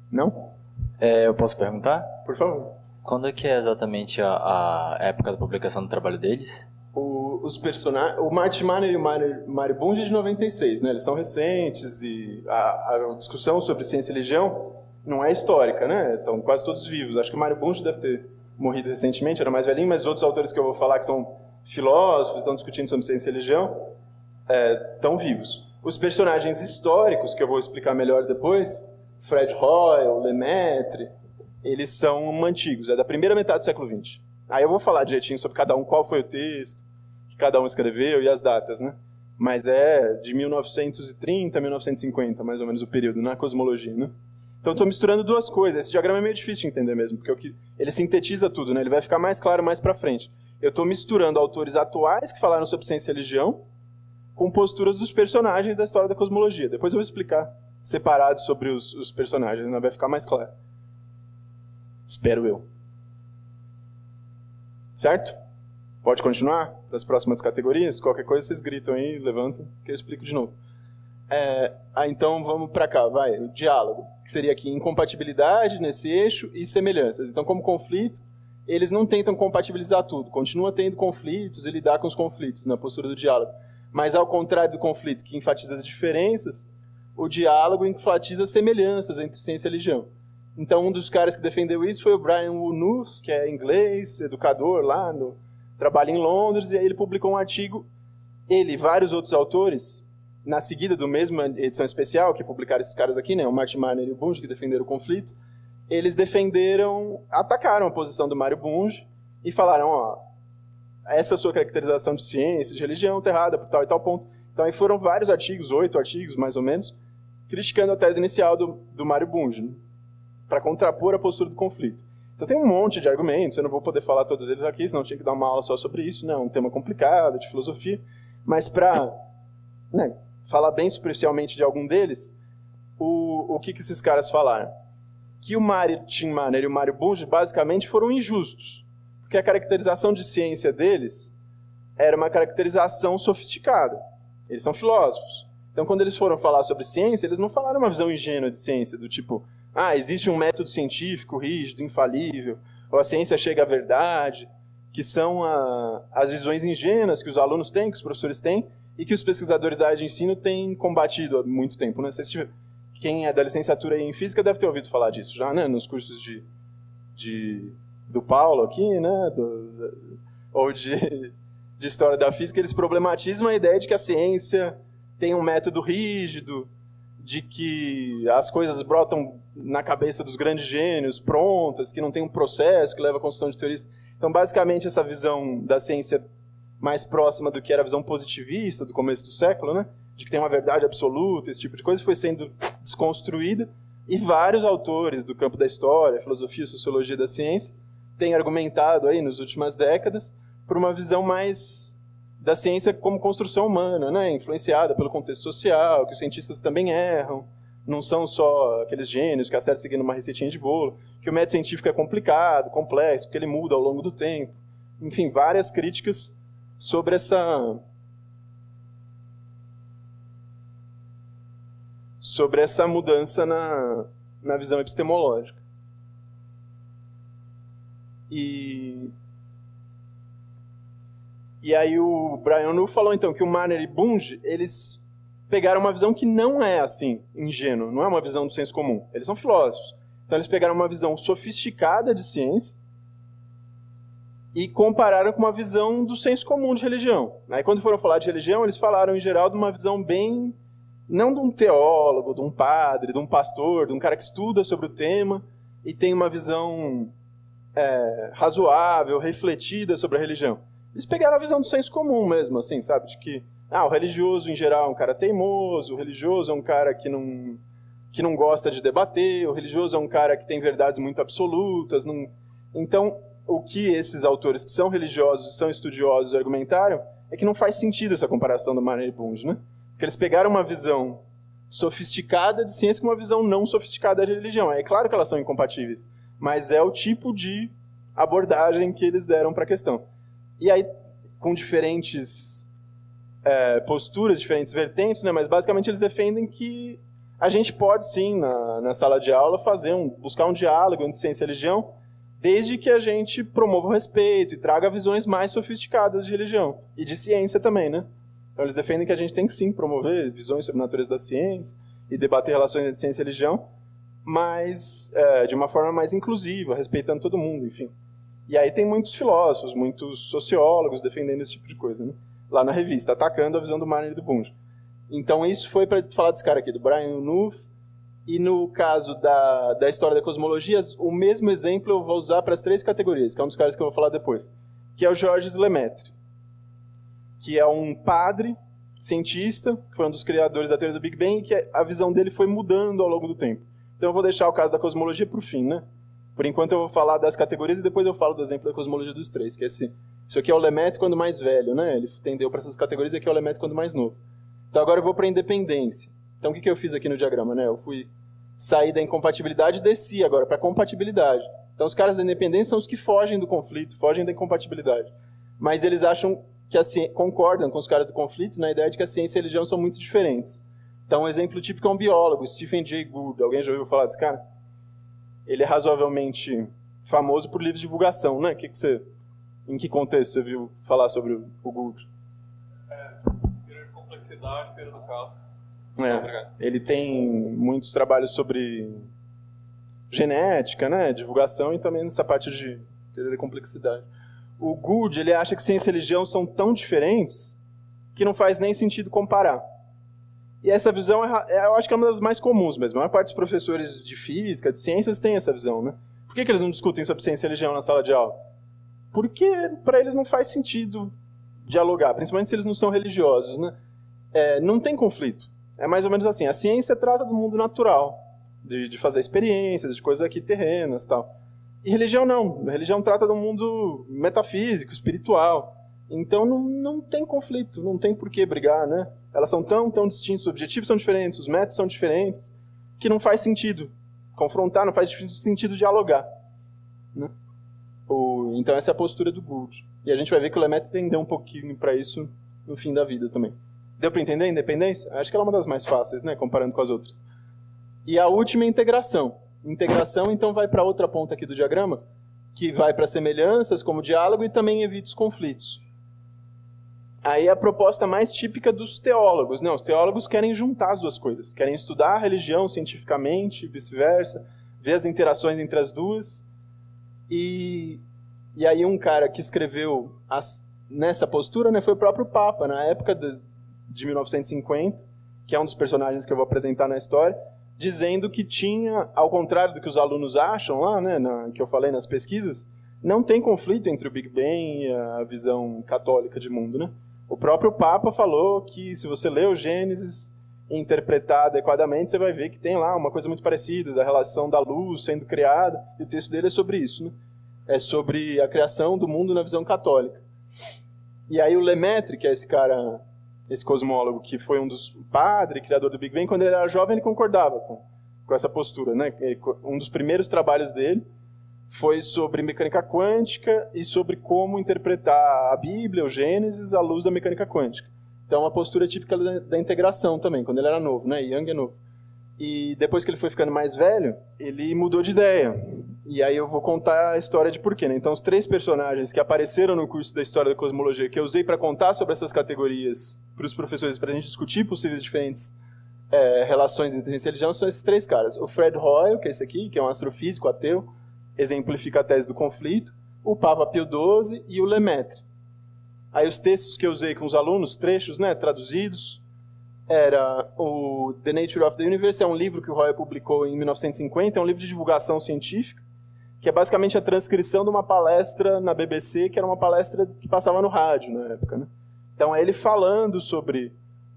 Não? Eu posso perguntar? Por favor. Quando é que é exatamente a época da publicação do trabalho deles? O Martin Manner e o Mário Bunge é de 96, né? Eles são recentes e a discussão sobre ciência e religião não é histórica, né? Estão quase todos vivos. Acho que o Mário Bunge deve ter morrido recentemente, era mais velhinho, mas outros autores que eu vou falar que são filósofos, estão discutindo sobre ciência e religião, estão vivos. Os personagens históricos, que eu vou explicar melhor depois, Fred Hoyle, Lemaitre, eles são antigos, é da primeira metade do século XX. Aí eu vou falar direitinho sobre cada um, qual foi o texto que cada um escreveu e as datas, né? Mas é de 1930 a 1950, mais ou menos, o período na cosmologia, né? Então eu estou misturando duas coisas. Esse diagrama é meio difícil de entender mesmo, porque ele sintetiza tudo, né? Ele vai ficar mais claro mais para frente. Eu estou misturando autores atuais que falaram sobre ciência e religião com posturas dos personagens da história da cosmologia. Depois eu vou explicar separado sobre os personagens, né? Vai ficar mais claro. Espero eu. Certo? Pode continuar para as próximas categorias? Qualquer coisa vocês gritam aí, levantam, que eu explico de novo. Então vamos para cá, vai. O diálogo, que seria aqui incompatibilidade nesse eixo e semelhanças. Então, como conflito, eles não tentam compatibilizar tudo. Continua tendo conflitos e lidar com os conflitos na postura do diálogo. Mas ao contrário do conflito, que enfatiza as diferenças, o diálogo enfatiza as semelhanças entre ciência e religião. Então, um dos caras que defendeu isso foi o Brian Woolnough, que é inglês, educador lá, trabalha em Londres, e aí ele publicou um artigo, ele e vários outros autores, na seguida do mesmo edição especial, que publicaram esses caras aqui, né, o Martin Marner e o Bunge, que defenderam o conflito, eles atacaram a posição do Mário Bunge e falaram, ó, essa sua caracterização de ciência, de religião, tá errada por tal e tal ponto. Então aí foram vários artigos, 8 artigos mais ou menos, criticando a tese inicial do Mário Bunge, né, para contrapor a postura do conflito. Então tem um monte de argumentos, eu não vou poder falar todos eles aqui, senão tinha que dar uma aula só sobre isso, né, um tema complicado, de filosofia, mas para falar bem superficialmente de algum deles, o que esses caras falaram? Que o Martin Marner e o Mário Bunge basicamente foram injustos, porque a caracterização de ciência deles era uma caracterização sofisticada. Eles são filósofos. Então, quando eles foram falar sobre ciência, eles não falaram uma visão ingênua de ciência, do tipo, existe um método científico rígido, infalível, ou a ciência chega à verdade, que são as visões ingênuas que os alunos têm, que os professores têm, e que os pesquisadores da área de ensino têm combatido há muito tempo, né? Quem é da licenciatura em física deve ter ouvido falar disso já, né? Nos cursos do Paulo aqui, né? Ou de história da física, eles problematizam a ideia de que a ciência tem um método rígido, de que as coisas brotam na cabeça dos grandes gênios, prontas, que não tem um processo que leva à construção de teorias. Então, basicamente, essa visão da ciência mais próxima do que era a visão positivista do começo do século, né? De que tem uma verdade absoluta, esse tipo de coisa, foi sendo desconstruída, e vários autores do campo da história, filosofia e sociologia da ciência têm argumentado aí nas últimas décadas por uma visão mais da ciência como construção humana, né? Influenciada pelo contexto social, que os cientistas também erram, não são só aqueles gênios que acertam seguindo uma receitinha de bolo, que o método científico é complicado, complexo, porque ele muda ao longo do tempo. Enfim, várias críticas sobre essa mudança na visão epistemológica. E aí o Brian Woolnough falou então que o Marner e Bunge, eles pegaram uma visão que não é assim, ingênua, não é uma visão do senso comum. Eles são filósofos. Então eles pegaram uma visão sofisticada de ciência e compararam com uma visão do senso comum de religião. Aí quando foram falar de religião, eles falaram em geral de uma visão bem, não de um teólogo, de um padre, de um pastor, de um cara que estuda sobre o tema e tem uma visão razoável, refletida sobre a religião. Eles pegaram a visão do senso comum mesmo, assim, sabe? De que o religioso, em geral, é um cara teimoso, o religioso é um cara que não gosta de debater, o religioso é um cara que tem verdades muito absolutas. Então, o que esses autores que são religiosos e são estudiosos argumentaram é que não faz sentido essa comparação do Marner e Bunge, né? Porque eles pegaram uma visão sofisticada de ciência com uma visão não sofisticada de religião. É claro que elas são incompatíveis, mas é o tipo de abordagem que eles deram para a questão. E aí, com diferentes posturas, diferentes vertentes, né? Mas basicamente eles defendem que a gente pode sim, na sala de aula, buscar um diálogo entre ciência e religião, desde que a gente promova o respeito e traga visões mais sofisticadas de religião. E de ciência também, né? Então eles defendem que a gente tem que sim promover visões sobre a natureza da ciência e debater relações entre ciência e religião, mas de uma forma mais inclusiva, respeitando todo mundo, enfim. E aí tem muitos filósofos, muitos sociólogos defendendo esse tipo de coisa, né? Lá na revista, atacando a visão do Marner e do Bunge. Então isso foi para falar desse cara aqui, do Brian Woolnough. E no caso da história da cosmologia, o mesmo exemplo eu vou usar para as 3 categorias, que é um dos caras que eu vou falar depois, que é o Georges Lemaitre, que é um padre, cientista, que foi um dos criadores da teoria do Big Bang, e que a visão dele foi mudando ao longo do tempo. Então eu vou deixar o caso da cosmologia para o fim, né? Por enquanto eu vou falar das categorias e depois eu falo do exemplo da cosmologia dos três, que é isso aqui é o Lemaitre quando mais velho, né? Ele tendeu para essas categorias, e aqui é o Lemaitre quando mais novo. Então agora eu vou para a independência. Então o que eu fiz aqui no diagrama, né? Eu fui sair da incompatibilidade e desci agora para a compatibilidade. Então os caras da independência são os que fogem do conflito, fogem da incompatibilidade. Mas eles acham que concordam com os caras do conflito na ideia de que a ciência e a religião são muito diferentes. Então um exemplo típico é um biólogo, Stephen Jay Gould. Alguém já ouviu falar desse cara? Ele é razoavelmente famoso por livros de divulgação, né? Em que contexto você viu falar sobre o Gould? Feira de complexidade, feira do caos. Ele tem muitos trabalhos sobre genética, né? Divulgação e também nessa parte de teoria da complexidade. O Gould, ele acha que ciência e religião são tão diferentes que não faz nem sentido comparar. E essa visão, eu acho que é uma das mais comuns mesmo. A maior parte dos professores de física, de ciências, tem essa visão, né? Por que eles não discutem sobre ciência e religião na sala de aula? Porque para eles não faz sentido dialogar, principalmente se eles não são religiosos, né? Não tem conflito. É mais ou menos assim, a ciência trata do mundo natural, de fazer experiências, de coisas aqui terrenas e tal. E religião não. A religião trata do mundo metafísico, espiritual. Então não tem conflito, não tem por que brigar, né? Elas são tão distintas, os objetivos são diferentes, os métodos são diferentes, que não faz sentido confrontar, não faz sentido dialogar, né? Então essa é a postura do Gould. E a gente vai ver que o Lemaitre tendeu um pouquinho para isso no fim da vida também. Deu para entender a independência? Acho que ela é uma das mais fáceis, né, comparando com as outras. E a última é a integração. Integração, então, vai para outra ponta aqui do diagrama, que vai para semelhanças, como diálogo, e também evita os conflitos. Aí é a proposta mais típica dos teólogos, né? Os teólogos querem juntar as duas coisas. Querem estudar a religião cientificamente, vice-versa, ver as interações entre as duas. E aí um cara que escreveu nessa postura, né, foi o próprio Papa, na época de 1950, que é um dos personagens que eu vou apresentar na história, dizendo que tinha, ao contrário do que os alunos acham lá, né, que eu falei nas pesquisas, não tem conflito entre o Big Bang e a visão católica de mundo, né? O próprio Papa falou que se você lê o Gênesis e interpretar adequadamente, você vai ver que tem lá uma coisa muito parecida, da relação da luz sendo criada, e o texto dele é sobre isso, né? É sobre a criação do mundo na visão católica. E aí o Lemaitre, que é esse cara, esse cosmólogo, que foi um dos padres, criador do Big Bang, quando ele era jovem ele concordava com essa postura, né? Um dos primeiros trabalhos dele foi sobre mecânica quântica e sobre como interpretar a Bíblia, o Gênesis, à luz da mecânica quântica. Então, uma postura típica da integração também, quando ele era novo, né? Young é novo. E depois que ele foi ficando mais velho, ele mudou de ideia. E aí eu vou contar a história de porquê, né? Então, os três personagens que apareceram no curso da História da Cosmologia, que eu usei para contar sobre essas categorias para os professores, para a gente discutir possíveis diferentes relações entre ciência e religião, são esses três caras. O Fred Hoyle, que é esse aqui, que é um astrofísico ateu, exemplifica a tese do conflito, o Papa Pio XII e o Lemaitre. Aí os textos que eu usei com os alunos, trechos, né, traduzidos, era o The Nature of the Universe, é um livro que o Hoyle publicou em 1950, é um livro de divulgação científica, que é basicamente a transcrição de uma palestra na BBC, que era uma palestra que passava no rádio na época, né? Então é ele falando sobre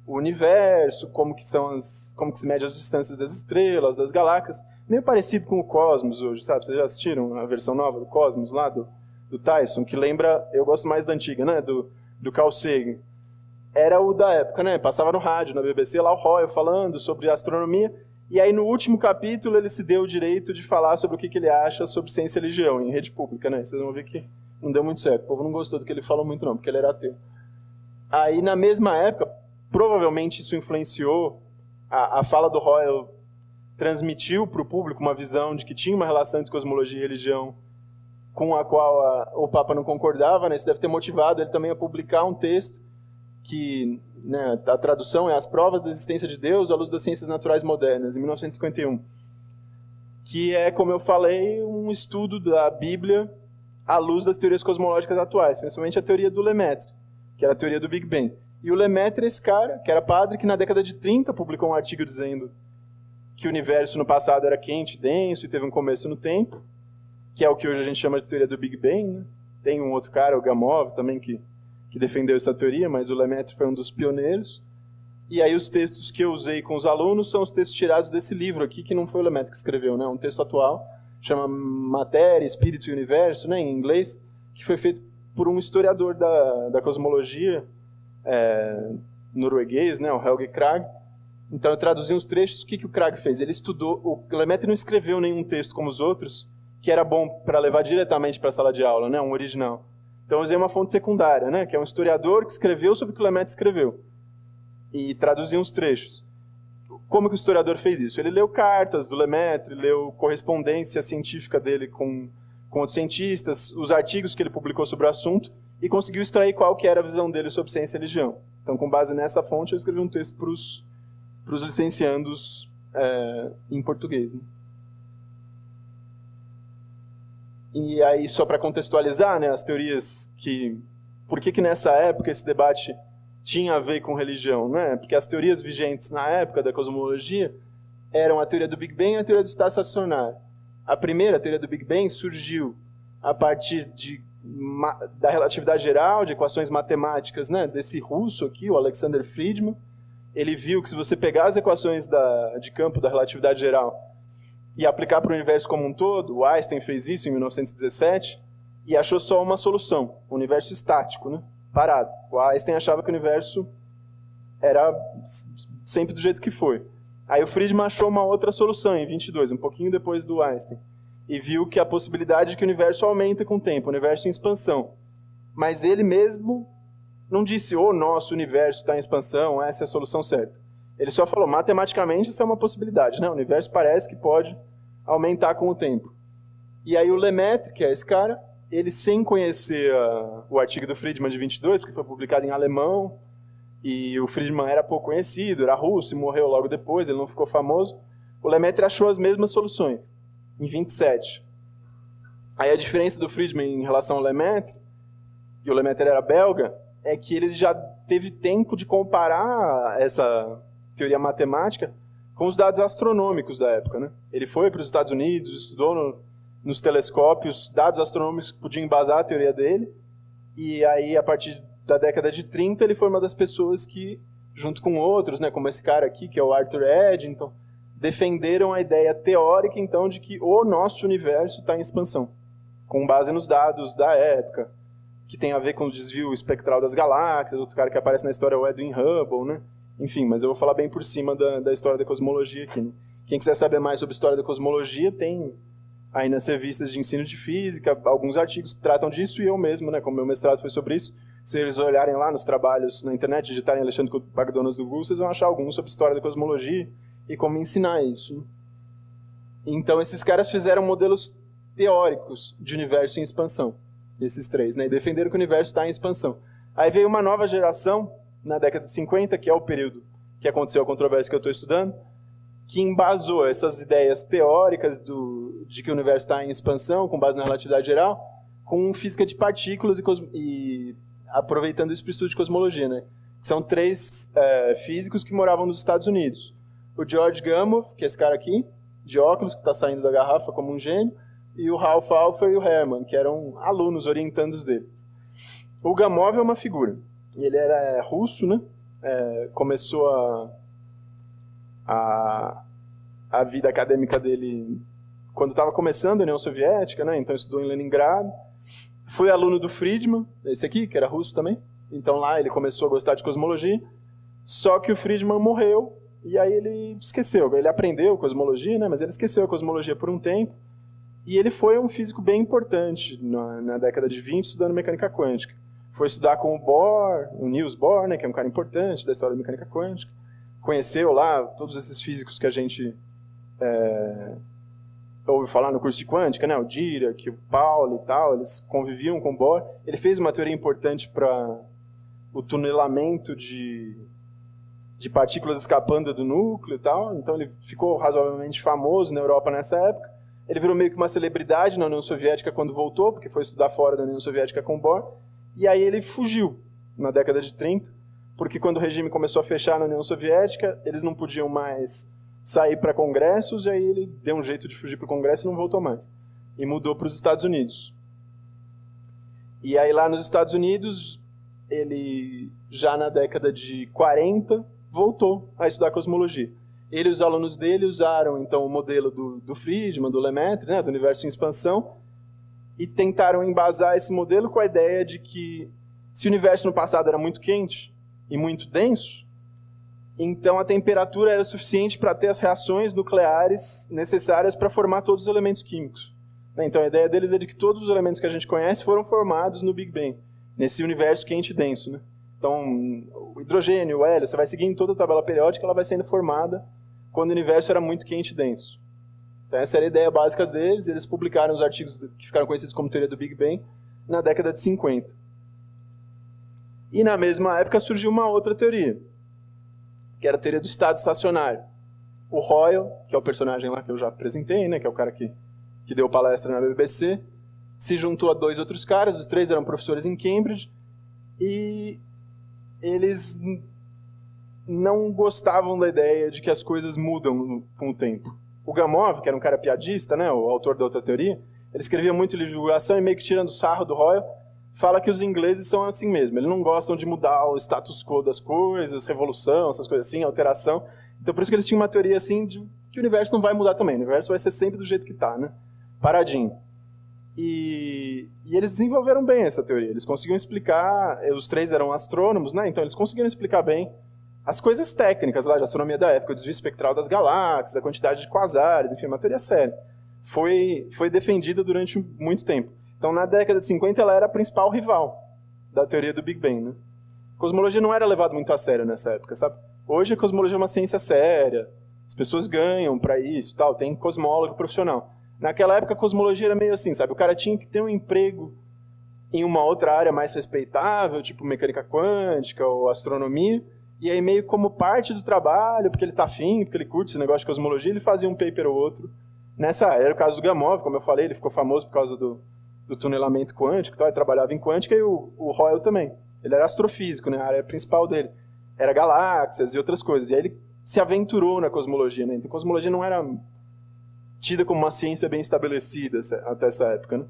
o universo, como que se mede as distâncias das estrelas, das galáxias, meio parecido com o Cosmos hoje, sabe? Vocês já assistiram a versão nova do Cosmos lá, do Tyson, que lembra, eu gosto mais da antiga, né? Do Carl Sagan. Era o da época, né? Passava no rádio, na BBC, lá o Hoyle falando sobre astronomia, e aí no último capítulo ele se deu o direito de falar sobre o que ele acha sobre ciência e religião, em rede pública, né? Vocês vão ver que não deu muito certo, o povo não gostou do que ele falou muito não, porque ele era ateu. Aí na mesma época, provavelmente isso influenciou, a fala do Hoyle transmitiu para o público uma visão de que tinha uma relação entre cosmologia e religião com a qual o Papa não concordava, né? Isso deve ter motivado ele também a publicar um texto que, né, a tradução é As Provas da Existência de Deus à Luz das Ciências Naturais Modernas, em 1951, que é, como eu falei, um estudo da Bíblia à luz das teorias cosmológicas atuais, principalmente a teoria do Lemaitre, que era a teoria do Big Bang. E o Lemaitre é esse cara, que era padre, que na década de 30 publicou um artigo dizendo que o universo no passado era quente, denso e teve um começo no tempo, que é o que hoje a gente chama de teoria do Big Bang, né? Tem um outro cara, o Gamow, também, que defendeu essa teoria, mas o Lemaitre foi um dos pioneiros. E aí os textos que eu usei com os alunos são os textos tirados desse livro aqui, que não foi o Lemaitre que escreveu, né? Um texto atual, chama Matéria, Espírito e Universo, né, em inglês, que foi feito por um historiador da cosmologia norueguês, né, o Helge Krag. Então eu traduzi uns trechos. O que o Krag fez? Ele estudou, o Lemaitre não escreveu nenhum texto como os outros, que era bom para levar diretamente para a sala de aula, né, um original. Então eu usei uma fonte secundária, né, que é um historiador que escreveu sobre o que o Lemaitre escreveu. E traduziu uns trechos. Como que o historiador fez isso? Ele leu cartas do Lemaitre, leu correspondência científica dele com outros cientistas, os artigos que ele publicou sobre o assunto, e conseguiu extrair qual que era a visão dele sobre ciência e religião. Então, com base nessa fonte, eu escrevi um texto para os licenciandos em português. Né? E aí, só para contextualizar, né, as teorias que... Por que nessa época esse debate tinha a ver com religião, né? Porque as teorias vigentes na época da cosmologia eram a teoria do Big Bang e a teoria do estado estacionário. A primeira, a teoria do Big Bang, surgiu a partir da relatividade geral, de equações matemáticas, né? Desse russo aqui, o Alexander Friedman. Ele viu que se você pegar as equações de campo da relatividade geral e aplicar para o universo como um todo, o Einstein fez isso em 1917 e achou só uma solução, o universo estático, né? Parado. O Einstein achava que o universo era sempre do jeito que foi. Aí o Friedman achou uma outra solução em 22, um pouquinho depois do Einstein, e viu que a possibilidade de que o universo aumenta com o tempo, o universo em expansão. Mas ele mesmo não disse, o nosso universo está em expansão, essa é a solução certa. Ele só falou, matematicamente isso é uma possibilidade, né? O universo parece que pode aumentar com o tempo. E aí o Lemaitre, que é esse cara, ele, sem conhecer o artigo do Friedman de 22, porque foi publicado em alemão, e o Friedman era pouco conhecido, era russo e morreu logo depois, ele não ficou famoso, o Lemaitre achou as mesmas soluções, em 27. Aí a diferença do Friedman em relação ao Lemaitre, e o Lemaitre era belga, é que ele já teve tempo de comparar essa teoria matemática com os dados astronômicos da época, né? Ele foi para os Estados Unidos, estudou nos telescópios, dados astronômicos que podiam embasar a teoria dele, e aí, a partir da década de 30, ele foi uma das pessoas que, junto com outros, né, como esse cara aqui, que é o Arthur Eddington, defenderam a ideia teórica, então, de que o nosso universo está em expansão, com base nos dados da época, que tem a ver com o desvio espectral das galáxias, outro cara que aparece na história é o Edwin Hubble, né? Enfim, mas eu vou falar bem por cima da história da cosmologia aqui. Né? Quem quiser saber mais sobre a história da cosmologia, tem aí nas revistas de ensino de física, alguns artigos que tratam disso, e eu mesmo, né, como meu mestrado foi sobre isso, se eles olharem lá nos trabalhos na internet, digitarem Alexandre Bagdonas do Google, vocês vão achar alguns sobre história da cosmologia e como ensinar isso. Né? Então, esses caras fizeram modelos teóricos de universo em expansão, esses três, né, e defenderam que o universo está em expansão. Aí veio uma nova geração, na década de 50, que é o período que aconteceu a controvérsia que eu estou estudando, que embasou essas ideias teóricas de que o universo está em expansão, com base na relatividade geral, com física de partículas e aproveitando isso para o estudo de cosmologia. Né? São três físicos que moravam nos Estados Unidos. O George Gamow, que é esse cara aqui, de óculos, que está saindo da garrafa como um gênio, e o Ralph Alpher e o Hermann, que eram alunos orientandos deles. O Gamow é uma figura. Ele era russo, né? Começou a vida acadêmica dele quando estava começando a União Soviética, né? Então estudou em Leningrado. Foi aluno do Friedman, esse aqui, que era russo também. Então lá ele começou a gostar de cosmologia. Só que o Friedman morreu e aí ele esqueceu. Ele aprendeu cosmologia, né? Mas ele esqueceu a cosmologia por um tempo. E ele foi um físico bem importante na década de 20, estudando mecânica quântica. Foi estudar com o Bohr, o Niels Bohr, né, que é um cara importante da história da mecânica quântica. Conheceu lá todos esses físicos que a gente ouve falar no curso de quântica, né, o Dirac, o Pauli e tal, eles conviviam com o Bohr. Ele fez uma teoria importante para o tunelamento de partículas escapando do núcleo e tal, então ele ficou razoavelmente famoso na Europa nessa época. Ele virou meio que uma celebridade na União Soviética quando voltou, porque foi estudar fora da União Soviética com o Bohr. E aí ele fugiu na década de 30, porque quando o regime começou a fechar na União Soviética, eles não podiam mais sair para congressos, e aí ele deu um jeito de fugir para o congresso e não voltou mais. E mudou para os Estados Unidos. E aí lá nos Estados Unidos, ele já na década de 40, voltou a estudar cosmologia. Ele e os alunos dele usaram, então, o modelo do Friedman, do Lemaitre, né, do universo em expansão, e tentaram embasar esse modelo com a ideia de que, se o universo no passado era muito quente e muito denso, então a temperatura era suficiente para ter as reações nucleares necessárias para formar todos os elementos químicos. Então a ideia deles é de que todos os elementos que a gente conhece foram formados no Big Bang, nesse universo quente e denso, né? Então, o hidrogênio, o hélio, você vai seguindo toda a tabela periódica, ela vai sendo formada quando o universo era muito quente e denso. Então, essa era a ideia básica deles, e eles publicaram os artigos que ficaram conhecidos como teoria do Big Bang na década de 50. E na mesma época surgiu uma outra teoria, que era a teoria do estado estacionário. O Hoyle, que é o personagem lá que eu já apresentei, né, que é o cara que deu palestra na BBC, se juntou a 2 outros caras, os 3 eram professores em Cambridge, e eles não gostavam da ideia de que as coisas mudam com o tempo. O Gamow, que era um cara piadista, né, o autor da outra teoria, ele escrevia muito livro de divulgação e meio que tirando sarro do Hoyle, fala que os ingleses são assim mesmo. Eles não gostam de mudar o status quo das coisas, revolução, essas coisas assim, alteração. Então por isso que eles tinham uma teoria assim de que o universo não vai mudar também. O universo vai ser sempre do jeito que está, né? Paradinho. E eles desenvolveram bem essa teoria. Eles conseguiam explicar, os 3 eram astrônomos, né? Então eles conseguiram explicar bem as coisas técnicas lá de astronomia da época, o desvio espectral das galáxias, a quantidade de quasares, enfim, uma teoria séria. Foi defendida durante muito tempo. Então, na década de 50, ela era a principal rival da teoria do Big Bang, né? Cosmologia não era levada muito a sério nessa época, sabe? Hoje a cosmologia é uma ciência séria, as pessoas ganham para isso, tal, tem cosmólogo profissional. Naquela época a cosmologia era meio assim, sabe? O cara tinha que ter um emprego em uma outra área mais respeitável, tipo mecânica quântica ou astronomia, e aí meio como parte do trabalho, porque ele tá afim, porque ele curte esse negócio de cosmologia, ele fazia um paper ou outro nessa área. Era o caso do Gamow, como eu falei, ele ficou famoso por causa do tunelamento quântico, tal, ele trabalhava em quântica, e o Hoyle também. Ele era astrofísico, né? A área principal dele era galáxias e outras coisas. E aí ele se aventurou na cosmologia, né? Então a cosmologia não era tida como uma ciência bem estabelecida até essa época, né?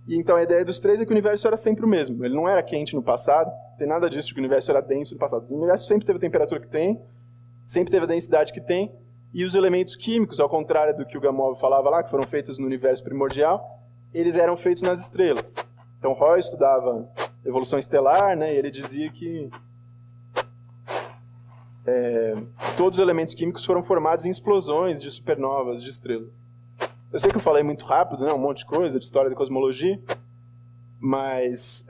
E então a ideia dos 3 é que o universo era sempre o mesmo. Ele não era quente no passado, não tem nada disso de que o universo era denso no passado. O universo sempre teve a temperatura que tem, sempre teve a densidade que tem, e os elementos químicos, ao contrário do que o Gamow falava lá, que foram feitos no universo primordial, eles eram feitos nas estrelas. Então Hoyle estudava evolução estelar, né, e ele dizia que todos os elementos químicos foram formados em explosões de supernovas de estrelas. Eu sei que eu falei muito rápido, né, um monte de coisa de história da cosmologia, mas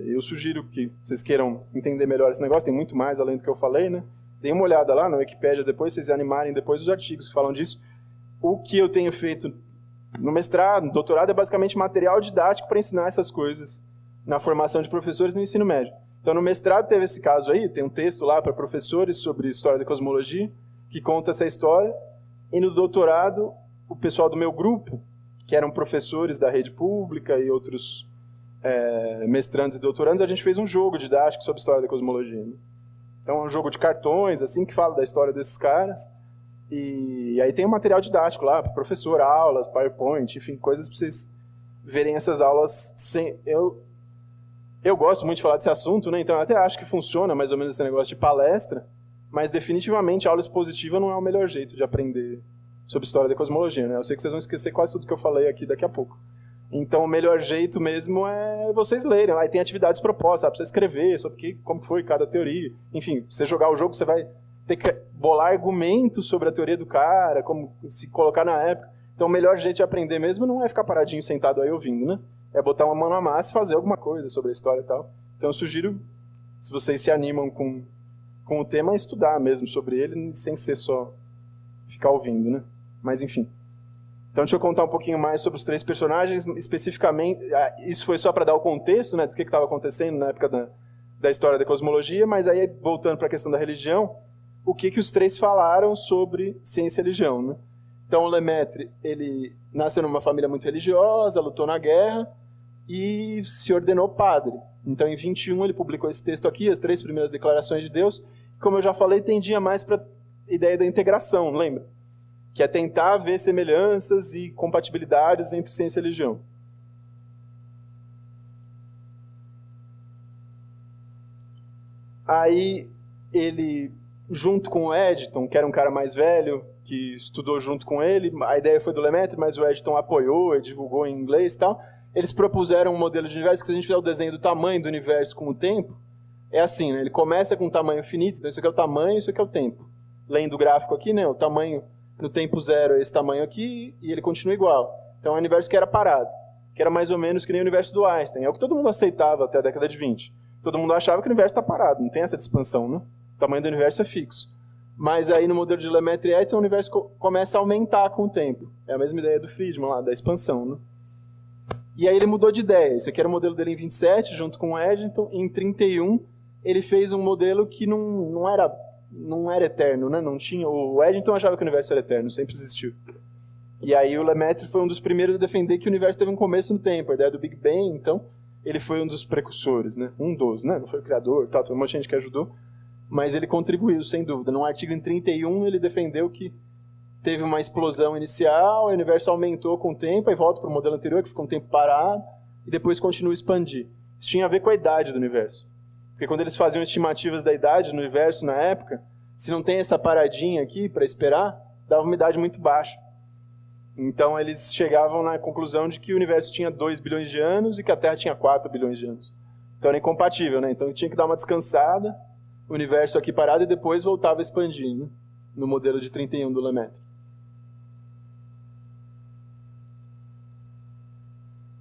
eu sugiro que vocês queiram entender melhor esse negócio, tem muito mais além do que eu falei, né? Deem uma olhada lá na Wikipédia depois, vocês animarem depois os artigos que falam disso. O que eu tenho feito no mestrado, no doutorado, é basicamente material didático para ensinar essas coisas na formação de professores no ensino médio. Então, no mestrado teve esse caso aí, tem um texto lá para professores sobre história da cosmologia, que conta essa história, e no doutorado, o pessoal do meu grupo, que eram professores da rede pública e outros mestrandos e doutorandos, a gente fez um jogo didático sobre história da cosmologia, né? Então, é um jogo de cartões, assim, que fala da história desses caras, e aí tem um material didático lá, para professor, aulas, PowerPoint, enfim, coisas para vocês verem essas aulas sem... Eu gosto muito de falar desse assunto, né? Então eu até acho que funciona mais ou menos esse negócio de palestra, mas definitivamente a aula expositiva não é o melhor jeito de aprender sobre história da cosmologia, né? Eu sei que vocês vão esquecer quase tudo que eu falei aqui daqui a pouco. Então o melhor jeito mesmo é vocês lerem. Aí tem atividades propostas, sabe? Pra você escrever sobre como foi cada teoria. Enfim, você jogar o jogo, você vai ter que bolar argumentos sobre a teoria do cara, como se colocar na época. Então o melhor jeito de aprender mesmo não é ficar paradinho sentado aí ouvindo, né? É botar uma mão na massa e fazer alguma coisa sobre a história e tal. Então eu sugiro, se vocês se animam com o tema, estudar mesmo sobre ele, sem ser só ficar ouvindo, né? Mas enfim. Então deixa eu contar um pouquinho mais sobre os 3 personagens, especificamente, isso foi só para dar o contexto, né, do que estava acontecendo na época da história da cosmologia, mas aí voltando para a questão da religião, o que os 3 falaram sobre ciência e religião, né? Então o Lemaitre, ele nasceu numa família muito religiosa, lutou na guerra, e se ordenou padre. Então, em 21, ele publicou esse texto aqui, as 3 primeiras declarações de Deus. Como eu já falei, tendia mais para a ideia da integração, lembra? Que é tentar ver semelhanças e compatibilidades entre ciência e religião. Aí, ele, junto com o Eddington, que era um cara mais velho, que estudou junto com ele, a ideia foi do Lemaitre, mas o Eddington apoiou e divulgou em inglês e tal, eles propuseram um modelo de universo que, se a gente fizer o desenho do tamanho do universo com o tempo, é assim, né? Ele começa com um tamanho finito, então isso aqui é o tamanho, isso aqui é o tempo. Lendo o gráfico aqui, né? O tamanho no tempo zero é esse tamanho aqui e ele continua igual. Então é um universo que era parado, que era mais ou menos que nem o universo do Einstein. É o que todo mundo aceitava até a década de 20. Todo mundo achava que o universo está parado, não tem essa de expansão, né? O tamanho do universo é fixo. Mas aí no modelo de Lemaitre e Eddington, o universo começa a aumentar com o tempo. É a mesma ideia do Friedman lá, da expansão, né? E aí ele mudou de ideia. Esse aqui era o modelo dele em 27, junto com o Eddington. E em 31, ele fez um modelo que não era eterno, né? Não tinha, o Eddington achava que o universo era eterno, sempre existiu. E aí o Lemaitre foi um dos primeiros a defender que o universo teve um começo no tempo, a ideia do Big Bang, então ele foi um dos precursores, né? Um dos, né? Não foi o criador, tal, tem um monte de gente que ajudou, mas ele contribuiu, sem dúvida. Num artigo em 31, ele defendeu que teve uma explosão inicial, o universo aumentou com o tempo, aí volta para o modelo anterior, que ficou um tempo parado, e depois continua a expandir. Isso tinha a ver com a idade do universo. Porque quando eles faziam estimativas da idade do universo na época, se não tem essa paradinha aqui para esperar, dava uma idade muito baixa. Então eles chegavam na conclusão de que o universo tinha 2 bilhões de anos e que a Terra tinha 4 bilhões de anos. Então era incompatível, né? Então tinha que dar uma descansada, o universo aqui parado, e depois voltava a expandir, né? No modelo de 31 do Lemaitre.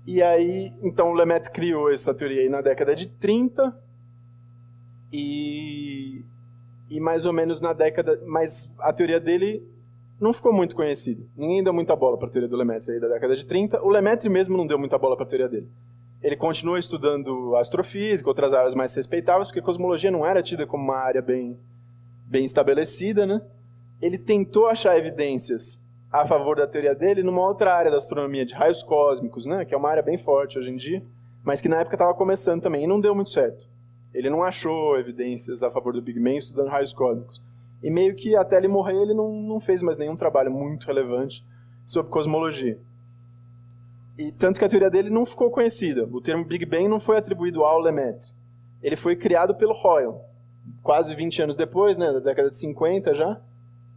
E aí, então o Lemaitre criou essa teoria aí na década de 30 e mais ou menos na década... Mas a teoria dele não ficou muito conhecida. Ninguém deu muita bola para a teoria do Lemaitre aí da década de 30. O Lemaitre mesmo não deu muita bola para a teoria dele. Ele continua estudando astrofísica, outras áreas mais respeitáveis, porque a cosmologia não era tida como uma área bem estabelecida, né? Ele tentou achar evidências a favor da teoria dele numa outra área da astronomia, de raios cósmicos, né? Que é uma área bem forte hoje em dia, mas que na época estava começando também, e não deu muito certo. Ele não achou evidências a favor do Big Bang estudando raios cósmicos. E meio que até ele morrer, ele não fez mais nenhum trabalho muito relevante sobre cosmologia. E tanto que a teoria dele não ficou conhecida. O termo Big Bang não foi atribuído ao Lemaitre. Ele foi criado pelo Royal, quase 20 anos depois, né, da década de 50 já,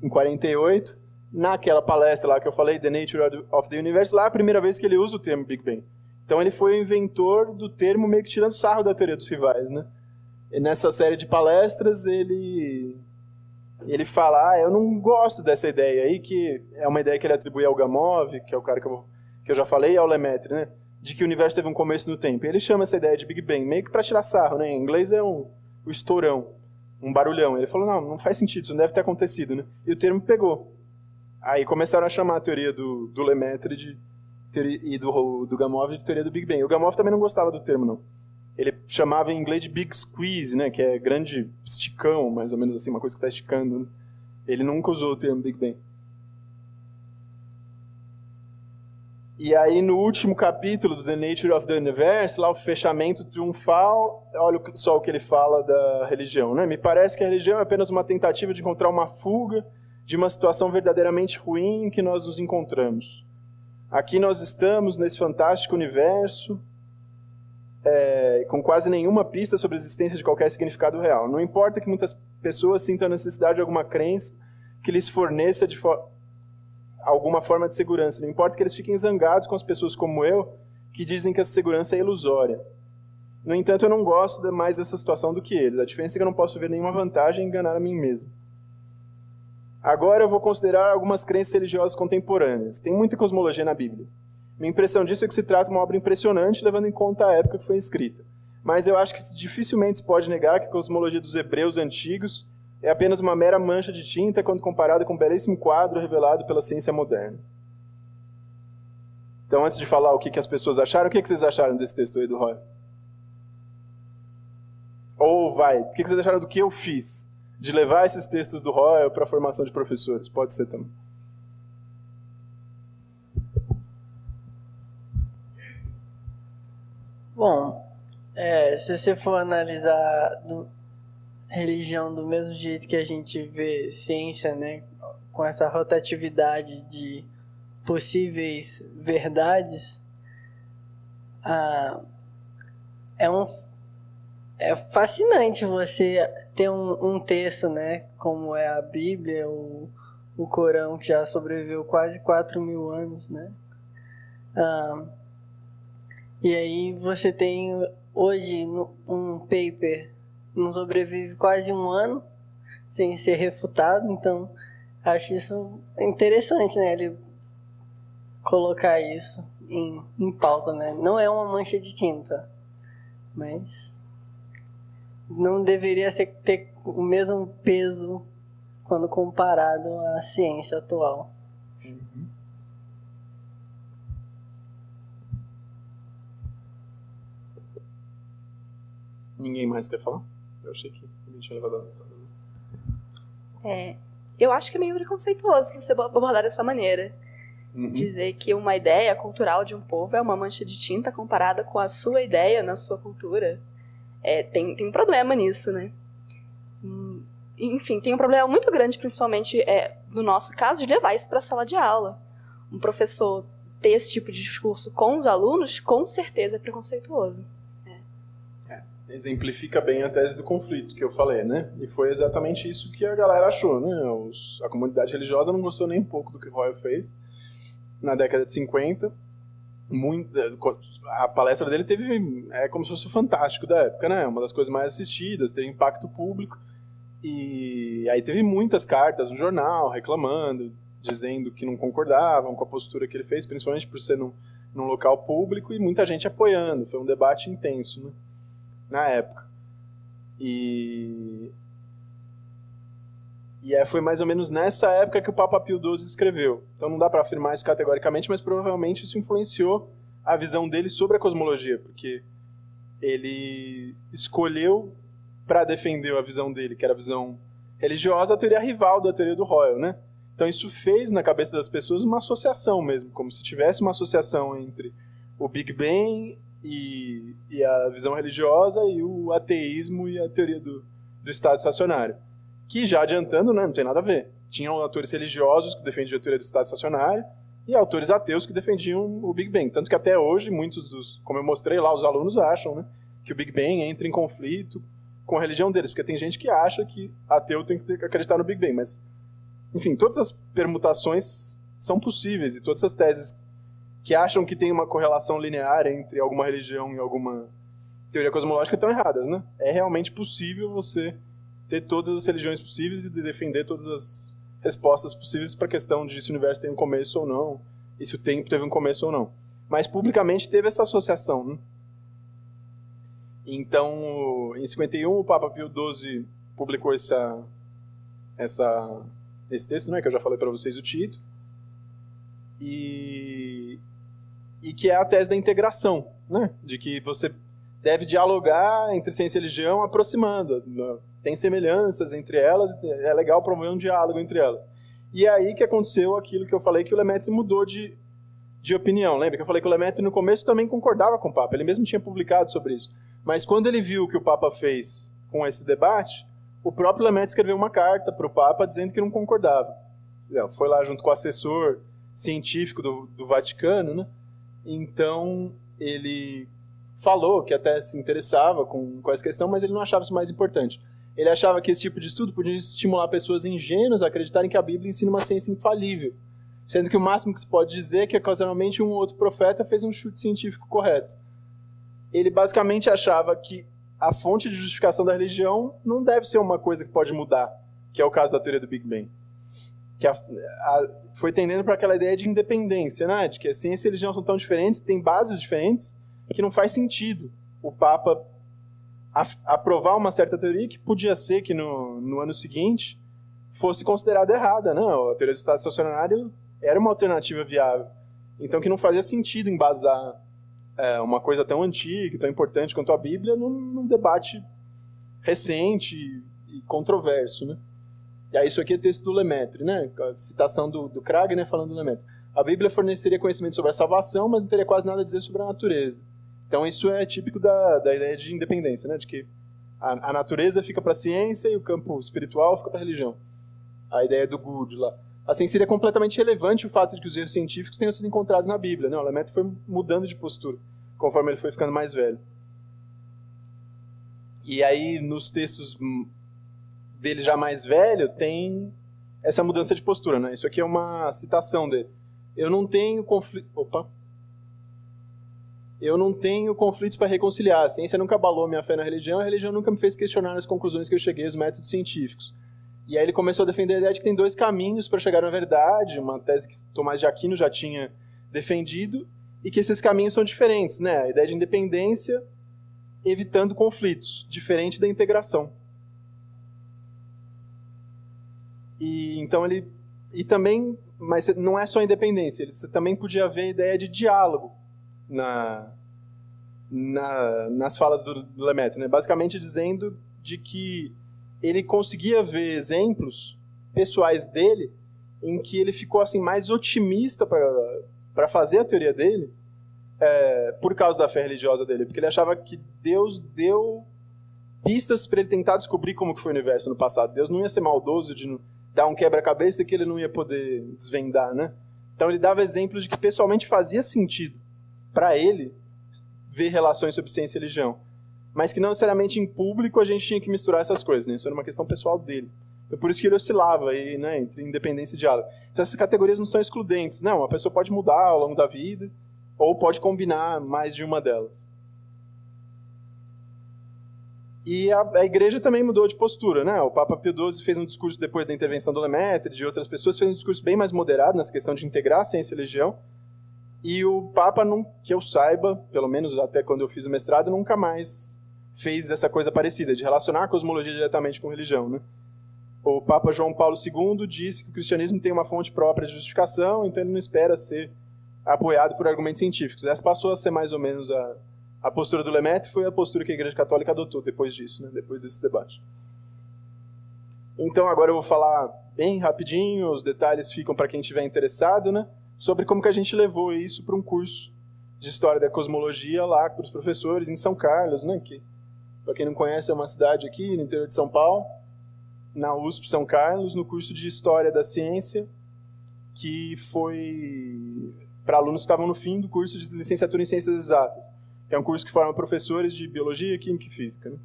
em 48, naquela palestra lá que eu falei, The Nature of the Universe, lá é a primeira vez que ele usa o termo Big Bang. Então ele foi o inventor do termo, meio que tirando sarro da teoria dos rivais, né? E nessa série de palestras ele fala, eu não gosto dessa ideia aí, que é uma ideia que ele atribui ao Gamow, que é o cara que eu já falei, e ao Lemaitre, né? De que o universo teve um começo no tempo. Ele chama essa ideia de Big Bang, meio que para tirar sarro, né? Em inglês é o estourão, um barulhão. Ele falou, não faz sentido, isso não deve ter acontecido, né? E o termo pegou. Aí começaram a chamar a teoria do Lemaitre e do Gamow de teoria do Big Bang. O Gamow também não gostava do termo, não. Ele chamava em inglês de Big Squeeze, né? Que é grande esticão, mais ou menos assim, uma coisa que está esticando, né? Ele nunca usou o termo Big Bang. E aí no último capítulo do The Nature of the Universe, lá o fechamento triunfal, olha só o que ele fala da religião, né? Me parece que a religião é apenas uma tentativa de encontrar uma fuga de uma situação verdadeiramente ruim em que nós nos encontramos. Aqui nós estamos nesse fantástico universo, com quase nenhuma pista sobre a existência de qualquer significado real. Não importa que muitas pessoas sintam a necessidade de alguma crença que lhes forneça alguma forma de segurança. Não importa que eles fiquem zangados com as pessoas como eu, que dizem que essa segurança é ilusória. No entanto, eu não gosto mais dessa situação do que eles. A diferença é que eu não posso ver nenhuma vantagem em enganar a mim mesmo. Agora eu vou considerar algumas crenças religiosas contemporâneas. Tem muita cosmologia na Bíblia. Minha impressão disso é que se trata de uma obra impressionante, levando em conta a época que foi escrita. Mas eu acho que dificilmente se pode negar que a cosmologia dos hebreus antigos é apenas uma mera mancha de tinta quando comparada com um belíssimo quadro revelado pela ciência moderna. Então, antes de falar o que as pessoas acharam, o que vocês acharam desse texto aí do Roy? Ou o que vocês acharam do que eu fiz? De levar esses textos do Roy para a formação de professores? Pode ser também. Bom, se você for analisar religião do mesmo jeito que a gente vê ciência, né, com essa rotatividade de possíveis verdades, é fascinante você ter um texto, né, como é a Bíblia, o Corão, que já sobreviveu quase 4.000 anos, né? E aí você tem hoje um paper, não sobrevive quase 1 ano sem ser refutado, então acho isso interessante, né, ele colocar isso em pauta, né? Não é uma mancha de tinta, mas não deveria ter o mesmo peso quando comparado à ciência atual. Ninguém mais quer falar? Eu achei que ele tinha levado Eu acho que é meio preconceituoso você abordar dessa maneira. Dizer que uma ideia cultural de um povo é uma mancha de tinta comparada com a sua ideia na sua cultura. Tem um problema nisso, né? Enfim, tem um problema muito grande, principalmente no nosso caso, de levar isso para a sala de aula. Um professor ter esse tipo de discurso com os alunos, com certeza é preconceituoso. Exemplifica bem a tese do conflito que eu falei, né? E foi exatamente isso que a galera achou, né? A comunidade religiosa não gostou nem um pouco do que Royal fez na década de 50. A palestra dele teve como se fosse o Fantástico da época, né? Uma das coisas mais assistidas, teve impacto público. E aí teve muitas cartas no jornal reclamando, dizendo que não concordavam com a postura que ele fez, principalmente por ser num local público, e muita gente apoiando. Foi um debate intenso, né? Na época. E foi mais ou menos nessa época que o Papa Pio XII escreveu. Então não dá para afirmar isso categoricamente, mas provavelmente isso influenciou a visão dele sobre a cosmologia, porque ele escolheu, para defender a visão dele, que era a visão religiosa, a teoria rival da teoria do Royal, né? Então isso fez na cabeça das pessoas uma associação mesmo, como se tivesse uma associação entre o Big Bang e a visão religiosa e o ateísmo e a teoria do estado estacionário. Que já adiantando, né, não tem nada a ver. Tinham autores religiosos que defendiam a teoria do estado estacionário e autores ateus que defendiam o Big Bang. Tanto que até hoje, muitos dos, como eu mostrei lá, os alunos acham, né, que o Big Bang entra em conflito com a religião deles, porque tem gente que acha que ateu tem que acreditar no Big Bang, mas, enfim, todas as permutações são possíveis e todas as teses que acham que tem uma correlação linear entre alguma religião e alguma teoria cosmológica estão erradas, né? É realmente possível você ter todas as religiões possíveis e defender todas as respostas possíveis para a questão de se o universo tem um começo ou não, e se o tempo teve um começo ou não. Mas publicamente teve essa associação, né? Então, em 51, o Papa Pio XII publicou esse texto, né, que eu já falei para vocês o título, e que é a tese da integração, né? De que você deve dialogar entre ciência e religião aproximando. Tem semelhanças entre elas, é legal promover um diálogo entre elas. E é aí que aconteceu aquilo que eu falei, que o Lemaitre mudou de opinião. Lembra que eu falei que o Lemaitre no começo também concordava com o Papa, ele mesmo tinha publicado sobre isso. Mas quando ele viu o que o Papa fez com esse debate, o próprio Lemaitre escreveu uma carta para o Papa dizendo que não concordava. Foi lá junto com o assessor científico do Vaticano, né? Então, ele falou que até se interessava com essa questão, mas ele não achava isso mais importante. Ele achava que esse tipo de estudo podia estimular pessoas ingênuas a acreditarem que a Bíblia ensina uma ciência infalível, sendo que o máximo que se pode dizer é que, ocasionalmente, um ou outro profeta fez um chute científico correto. Ele basicamente achava que a fonte de justificação da religião não deve ser uma coisa que pode mudar, que é o caso da teoria do Big Bang. Que foi tendendo para aquela ideia de independência, né? De que a ciência e a religião são tão diferentes, têm bases diferentes, que não faz sentido o Papa aprovar uma certa teoria que podia ser que no ano seguinte fosse considerada errada, né? A teoria do estado estacionário era uma alternativa viável. Então que não fazia sentido embasar uma coisa tão antiga, tão importante quanto a Bíblia num debate recente e controverso, né? E aí isso aqui é texto do Lemaitre, né? A citação do Krag, né, falando do Lemaitre. A Bíblia forneceria conhecimento sobre a salvação, mas não teria quase nada a dizer sobre a natureza. Então isso é típico da ideia de independência, né? De que a natureza fica para a ciência e o campo espiritual fica para a religião. A ideia do Good lá. Assim, seria completamente relevante o fato de que os erros científicos tenham sido encontrados na Bíblia, né? O Lemaitre foi mudando de postura conforme ele foi ficando mais velho. E aí, nos textos dele já mais velho, tem essa mudança de postura, né? Isso aqui é uma citação dele. Eu não tenho conflitos para reconciliar. A ciência nunca abalou minha fé na religião, a religião nunca me fez questionar as conclusões que eu cheguei, os métodos científicos. E aí ele começou a defender a ideia de que tem 2 caminhos para chegar na verdade, uma tese que Tomás de Aquino já tinha defendido, e que esses caminhos são diferentes, né? A ideia de independência evitando conflitos, diferente da integração. E então ele... E também... Mas não é só independência, você também podia haver a ideia de diálogo nas falas do Lemaitre, né? Basicamente dizendo de que ele conseguia ver exemplos pessoais dele em que ele ficou assim, mais otimista para fazer a teoria dele por causa da fé religiosa dele, porque ele achava que Deus deu pistas para ele tentar descobrir como que foi o universo no passado. Deus não ia ser maldoso de dar um quebra-cabeça que ele não ia poder desvendar, né? Então ele dava exemplos de que pessoalmente fazia sentido para ele ver relações sobre ciência e religião, mas que não necessariamente em público a gente tinha que misturar essas coisas, né? Isso era uma questão pessoal dele. Então por isso que ele oscilava aí, né, entre independência e diálogo. Então essas categorias não são excludentes. Não, a pessoa pode mudar ao longo da vida, ou pode combinar mais de uma delas. E a igreja também mudou de postura, né? O Papa Pio XII fez um discurso depois da intervenção do Lemaitre, de outras pessoas, fez um discurso bem mais moderado nessa questão de integrar a ciência e a religião. E o Papa, que eu saiba, pelo menos até quando eu fiz o mestrado, nunca mais fez essa coisa parecida, de relacionar a cosmologia diretamente com religião, né? O Papa João Paulo II disse que o cristianismo tem uma fonte própria de justificação, então ele não espera ser apoiado por argumentos científicos. Essa passou a ser mais ou menos a postura do Lemaitre, foi a postura que a Igreja Católica adotou depois disso, né? Depois desse debate. Então agora eu vou falar bem rapidinho, os detalhes ficam para quem estiver interessado, né? Sobre como que a gente levou isso para um curso de História da Cosmologia lá para os professores em São Carlos, né? Que, para quem não conhece, é uma cidade aqui no interior de São Paulo, na USP São Carlos, no curso de História da Ciência, que foi para alunos que estavam no fim do curso de licenciatura em Ciências Exatas, que é um curso que forma professores de Biologia, Química e Física, né?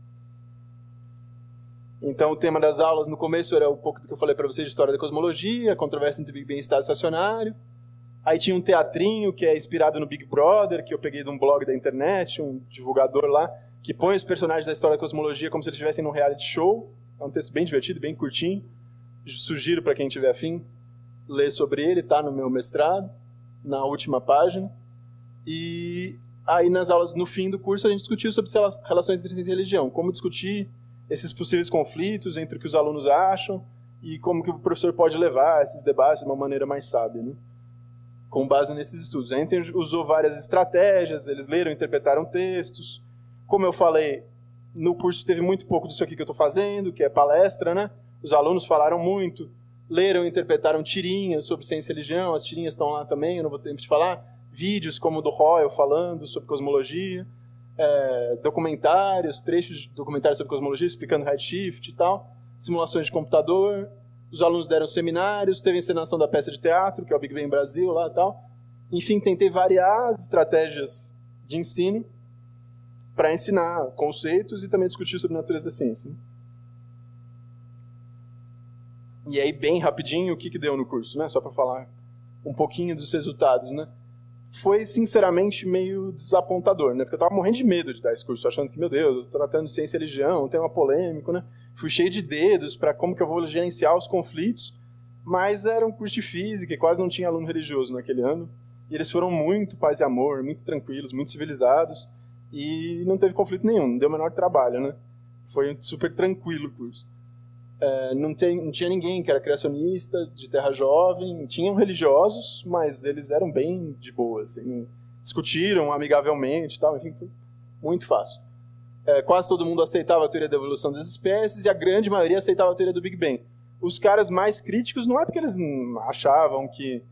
Então o tema das aulas no começo era um pouco do que eu falei para vocês de História da Cosmologia, a controvérsia entre Big Bang e estado estacionário. Aí tinha um teatrinho que é inspirado no Big Brother, que eu peguei de um blog da internet, um divulgador lá, que põe os personagens da História da Cosmologia como se eles estivessem num reality show. É um texto bem divertido, bem curtinho. Sugiro para quem tiver afim ler sobre ele, tá no meu mestrado, na última página. E aí nas aulas, no fim do curso, a gente discutiu sobre relações entre ciência e religião, como discutir esses possíveis conflitos entre o que os alunos acham e como que o professor pode levar esses debates de uma maneira mais sábia, né? Com base nesses estudos. A gente usou várias estratégias, eles leram e interpretaram textos. Como eu falei, no curso teve muito pouco disso aqui que eu estou fazendo, que é palestra, né? Os alunos falaram muito, leram e interpretaram tirinhas sobre ciência e religião, as tirinhas estão lá também, eu não vou ter tempo de falar. Vídeos como o do Royal falando sobre cosmologia, documentários, trechos de documentários sobre cosmologia explicando redshift e tal, simulações de computador. Os alunos deram seminários, teve a encenação da peça de teatro, que é o Big Bang Brasil lá e tal. Enfim, tentei variar as estratégias de ensino para ensinar conceitos e também discutir sobre a natureza da ciência, né? E aí, bem rapidinho, o que deu no curso, né? Só para falar um pouquinho dos resultados, né? Foi, sinceramente, meio desapontador, né? Porque eu estava morrendo de medo de dar esse curso, achando que, meu Deus, eu estou tratando de ciência e religião, tem uma polêmica, né? Fui cheio de dedos para como que eu vou gerenciar os conflitos, mas era um curso de física e quase não tinha aluno religioso naquele ano. E eles foram muito paz e amor, muito tranquilos, muito civilizados, e não teve conflito nenhum, não deu o menor trabalho, né? Foi super tranquilo o curso. Não tinha ninguém que era criacionista, de terra jovem, tinham religiosos, mas eles eram bem de boa, assim, discutiram amigavelmente e tal, enfim, foi muito fácil. Quase todo mundo aceitava a teoria da evolução das espécies e a grande maioria aceitava a teoria do Big Bang. Os caras mais críticos não é porque eles achavam que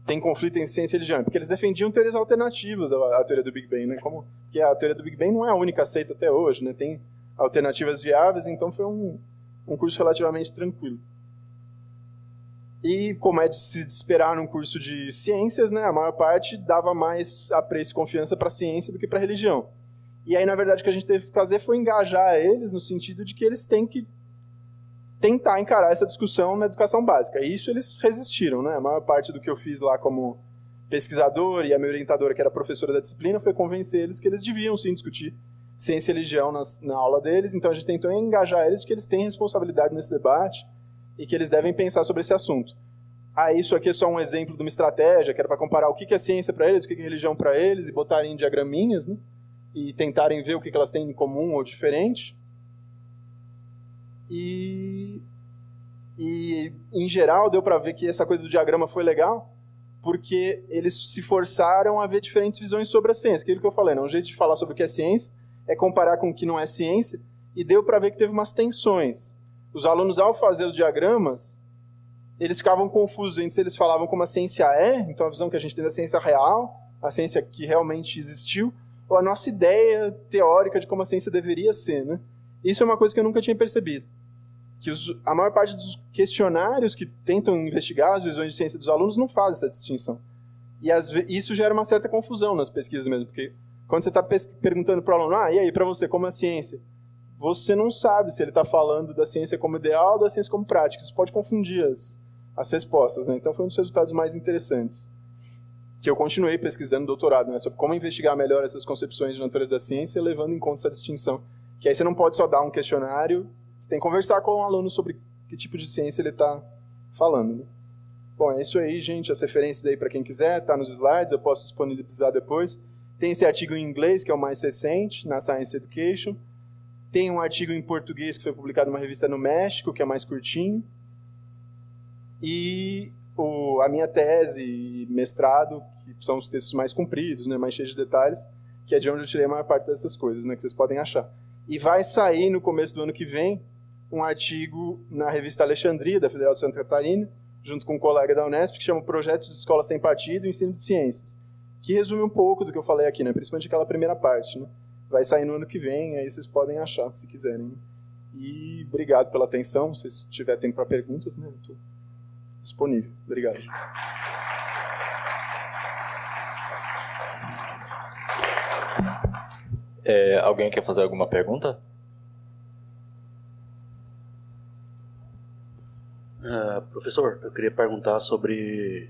tem conflito em ciência e religião, é porque eles defendiam teorias alternativas à teoria do Big Bang, né? Como que a teoria do Big Bang não é a única aceita até hoje, né? Tem alternativas viáveis, então foi um curso relativamente tranquilo. E como é de se esperar num curso de ciências, né, a maior parte dava mais apreço e confiança para a ciência do que para a religião. E aí, na verdade, o que a gente teve que fazer foi engajar eles no sentido de que eles têm que tentar encarar essa discussão na educação básica. E isso eles resistiram, né? A maior parte do que eu fiz lá como pesquisador e a minha orientadora, que era professora da disciplina, foi convencer eles que eles deviam sim discutir ciência e religião na aula deles. Então a gente tentou engajar eles de que eles têm responsabilidade nesse debate e que eles devem pensar sobre esse assunto. Isso aqui é só um exemplo de uma estratégia, que era para comparar o que é ciência para eles, o que é religião para eles, e botarem em diagraminhas, né? E tentarem ver o que elas têm em comum ou diferente. E em geral, deu para ver que essa coisa do diagrama foi legal, porque eles se forçaram a ver diferentes visões sobre a ciência. Aquilo que eu falei, né? Um jeito de falar sobre o que é ciência é comparar com o que não é ciência, e deu para ver que teve umas tensões. Os alunos, ao fazer os diagramas, eles ficavam confusos entre se eles falavam como a ciência é, então a visão que a gente tem da ciência real, a ciência que realmente existiu, ou a nossa ideia teórica de como a ciência deveria ser, né? Isso é uma coisa que eu nunca tinha percebido. Que a maior parte dos questionários que tentam investigar as visões de ciência dos alunos não faz essa distinção. E isso gera uma certa confusão nas pesquisas mesmo, porque quando você está perguntando para o aluno, e aí, para você, como é a ciência? Você não sabe se ele está falando da ciência como ideal ou da ciência como prática. Isso pode confundir as respostas, né? Então foi um dos resultados mais interessantes. Que eu continuei pesquisando no doutorado, né? Sobre como investigar melhor essas concepções de natureza da ciência, levando em conta essa distinção. Que aí você não pode só dar um questionário, você tem que conversar com o aluno sobre que tipo de ciência ele está falando, né? Bom, é isso aí, gente. As referências aí para quem quiser, tá nos slides, eu posso disponibilizar depois. Tem esse artigo em inglês, que é o mais recente, na Science Education. Tem um artigo em português que foi publicado numa revista no México, que é mais curtinho. E a minha tese e mestrado, que são os textos mais compridos, né, mais cheios de detalhes, que é de onde eu tirei a maior parte dessas coisas, né, que vocês podem achar. E vai sair no começo do ano que vem um artigo na revista Alexandria, da Federal de Santa Catarina, junto com um colega da Unesp, que chama Projetos de Escola Sem Partido e Ensino de Ciências, que resume um pouco do que eu falei aqui, né, principalmente aquela primeira parte, né. Vai sair no ano que vem, aí vocês podem achar, se quiserem. E obrigado pela atenção, se tiver tempo para perguntas, né, eu estou disponível. Obrigado. Alguém quer fazer alguma pergunta? Professor, eu queria perguntar sobre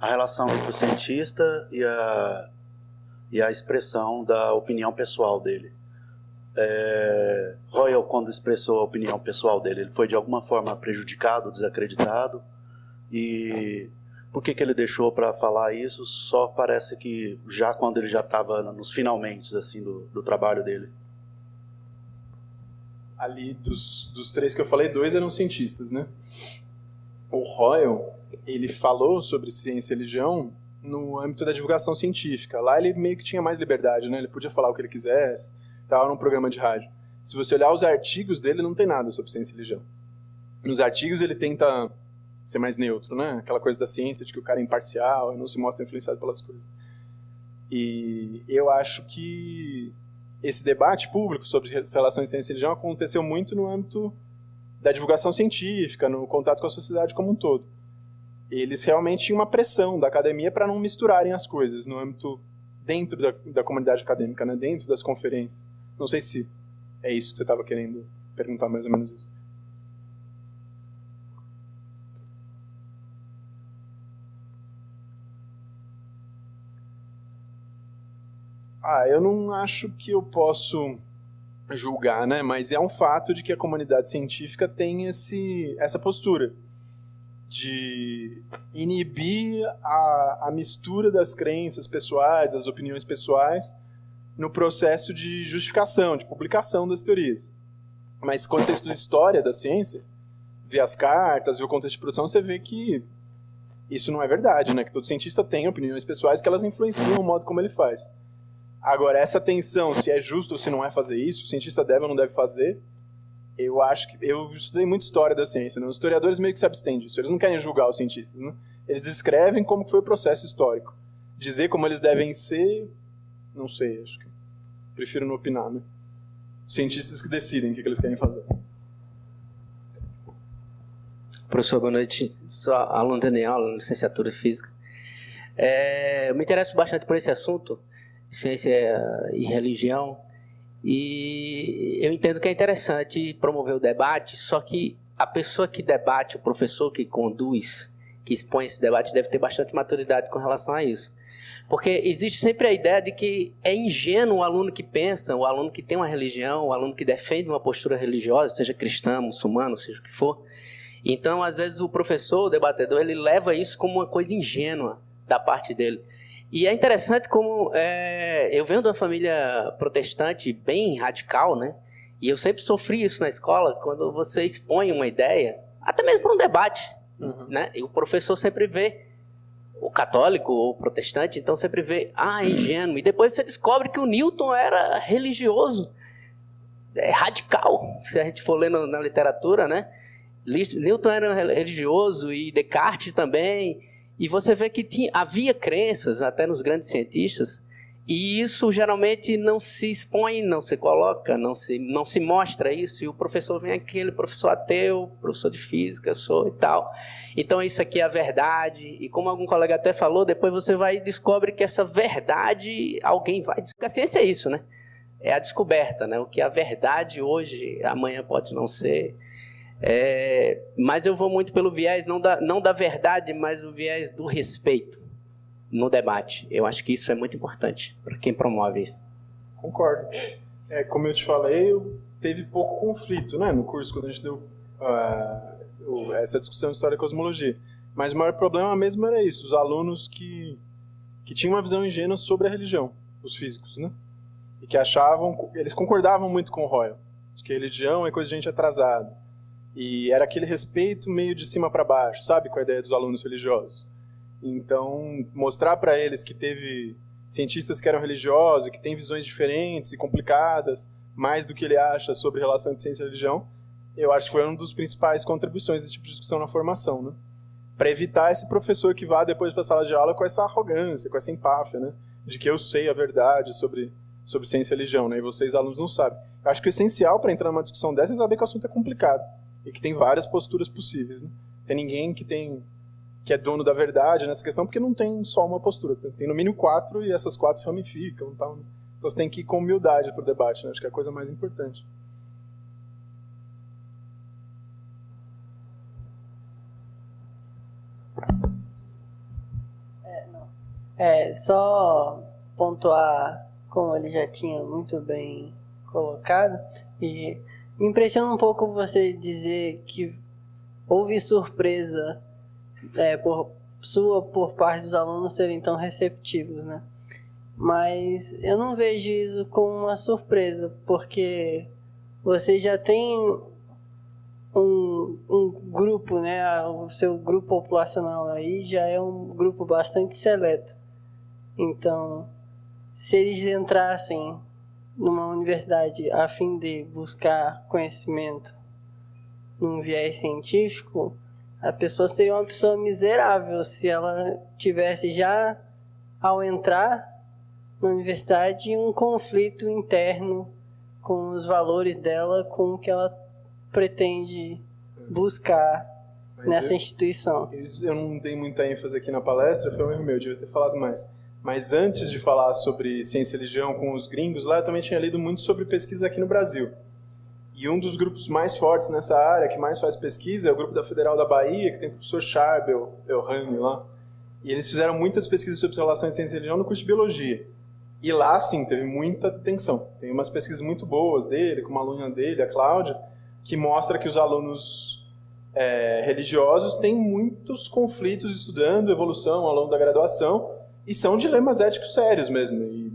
a relação entre o cientista e a expressão da opinião pessoal dele. Hoyle, quando expressou a opinião pessoal dele, ele foi de alguma forma prejudicado, desacreditado? E por que ele deixou para falar isso? Só parece que já quando ele já estava nos finalmente assim, do trabalho dele. Ali, dos três que eu falei, 2 eram cientistas, né? O Hoyle, ele falou sobre ciência e religião no âmbito da divulgação científica. Lá ele meio que tinha mais liberdade, né? Ele podia falar o que ele quisesse, estava num programa de rádio. Se você olhar os artigos dele, não tem nada sobre ciência e religião. Nos artigos ele tenta ser mais neutro, né? Aquela coisa da ciência de que o cara é imparcial e não se mostra influenciado pelas coisas. E eu acho que esse debate público sobre as relações de ciência e religião aconteceu muito no âmbito da divulgação científica, no contato com a sociedade como um todo. Eles realmente tinham uma pressão da academia para não misturarem as coisas no âmbito dentro da comunidade acadêmica, né? Dentro das conferências. Não sei se é isso que você estava querendo perguntar, mais ou menos isso. Eu não acho que eu posso julgar, né? Mas é um fato de que a comunidade científica tem essa postura de inibir a mistura das crenças pessoais, das opiniões pessoais, no processo de justificação, de publicação das teorias. Mas quando você estuda história da ciência, vê as cartas, vê o contexto de produção, você vê que isso não é verdade, né? Que todo cientista tem opiniões pessoais que elas influenciam o modo como ele faz. Agora, essa tensão, se é justo ou se não é fazer isso, o cientista deve ou não deve fazer, eu acho que... Eu estudei muito história da ciência, né? Os historiadores meio que se abstêm disso, eles não querem julgar os cientistas, né? Eles descrevem como foi o processo histórico. Dizer como eles devem ser, não sei, acho que prefiro não opinar, né? Os cientistas que decidem o que eles querem fazer. Professor, boa noite. Sou aluno Daniel, licenciatura em Física. Eu me interesso bastante por esse assunto, ciência e religião, e eu entendo que é interessante promover o debate, só que a pessoa que debate, o professor que conduz, que expõe esse debate, deve ter bastante maturidade com relação a isso. Porque existe sempre a ideia de que é ingênuo o aluno que pensa, o aluno que tem uma religião, o aluno que defende uma postura religiosa, seja cristã, muçulmano, seja o que for. Então, às vezes, o professor, o debatedor, ele leva isso como uma coisa ingênua da parte dele. E é interessante como eu venho de uma família protestante bem radical, né? E eu sempre sofri isso na escola, quando você expõe uma ideia, até mesmo para um debate, né? E o professor sempre vê o católico ou o protestante, então sempre vê, é ingênuo. E depois você descobre que o Newton era religioso, radical, se a gente for ler na literatura, né? Newton era religioso e Descartes também. E você vê que havia crenças, até nos grandes cientistas, e isso geralmente não se expõe, não se coloca, não se mostra isso, e o professor vem aquele professor ateu, professor de física, e tal. Então isso aqui é a verdade, e como algum colega até falou, depois você vai e descobre que essa verdade, alguém vai descobrir. A ciência é isso, né? É a descoberta, né? O que é a verdade hoje, amanhã pode não ser. Mas eu vou muito pelo viés, não da verdade, mas o viés do respeito no debate. Eu acho que isso é muito importante para quem promove isso. Concordo. Como eu te falei, teve pouco conflito, né, no curso, quando a gente deu essa discussão de história e cosmologia. Mas o maior problema mesmo era isso, os alunos que tinham uma visão ingênua sobre a religião, os físicos, né? E que eles concordavam muito com o Royal, de que a religião é coisa de gente atrasada. E era aquele respeito meio de cima para baixo, sabe, com a ideia dos alunos religiosos. Então, mostrar para eles que teve cientistas que eram religiosos, que têm visões diferentes e complicadas, mais do que ele acha sobre relação de ciência e religião, eu acho que foi uma das principais contribuições desse tipo de discussão na formação, né? Para evitar esse professor que vá depois para a sala de aula com essa arrogância, com essa empáfia, né? De que eu sei a verdade sobre ciência e religião, né? E vocês, alunos, não sabem. Eu acho que o essencial para entrar numa discussão dessa é saber que o assunto é complicado e que tem várias posturas possíveis, né? Tem ninguém que é dono da verdade nessa questão, porque não tem só uma postura. Tem no mínimo 4 e essas 4 se ramificam. Então você tem que ir com humildade para o debate, né? Acho que é a coisa mais importante. Só pontuar, como ele já tinha muito bem colocado, e me impressiona um pouco você dizer que houve surpresa por parte dos alunos serem tão receptivos, né? Mas eu não vejo isso como uma surpresa, porque você já tem um grupo, né? O seu grupo populacional aí já é um grupo bastante seleto. Então, se eles entrassem numa universidade a fim de buscar conhecimento num viés científico, a pessoa seria uma pessoa miserável se ela tivesse já, ao entrar na universidade, um conflito interno com os valores dela, com o que ela pretende buscar nessa instituição. Eu não dei muita ênfase aqui na palestra, foi um erro meu, eu devia ter falado mais. Mas antes de falar sobre ciência e religião com os gringos lá, eu também tinha lido muito sobre pesquisa aqui no Brasil. E um dos grupos mais fortes nessa área, que mais faz pesquisa, é o grupo da Federal da Bahia, que tem o professor Charbel Elhami lá. E eles fizeram muitas pesquisas sobre relação de ciência e religião no curso de biologia. E lá, sim, teve muita atenção. Tem umas pesquisas muito boas dele, com uma aluna dele, a Cláudia, que mostra que os alunos religiosos têm muitos conflitos estudando evolução ao longo da graduação, e são dilemas éticos sérios mesmo.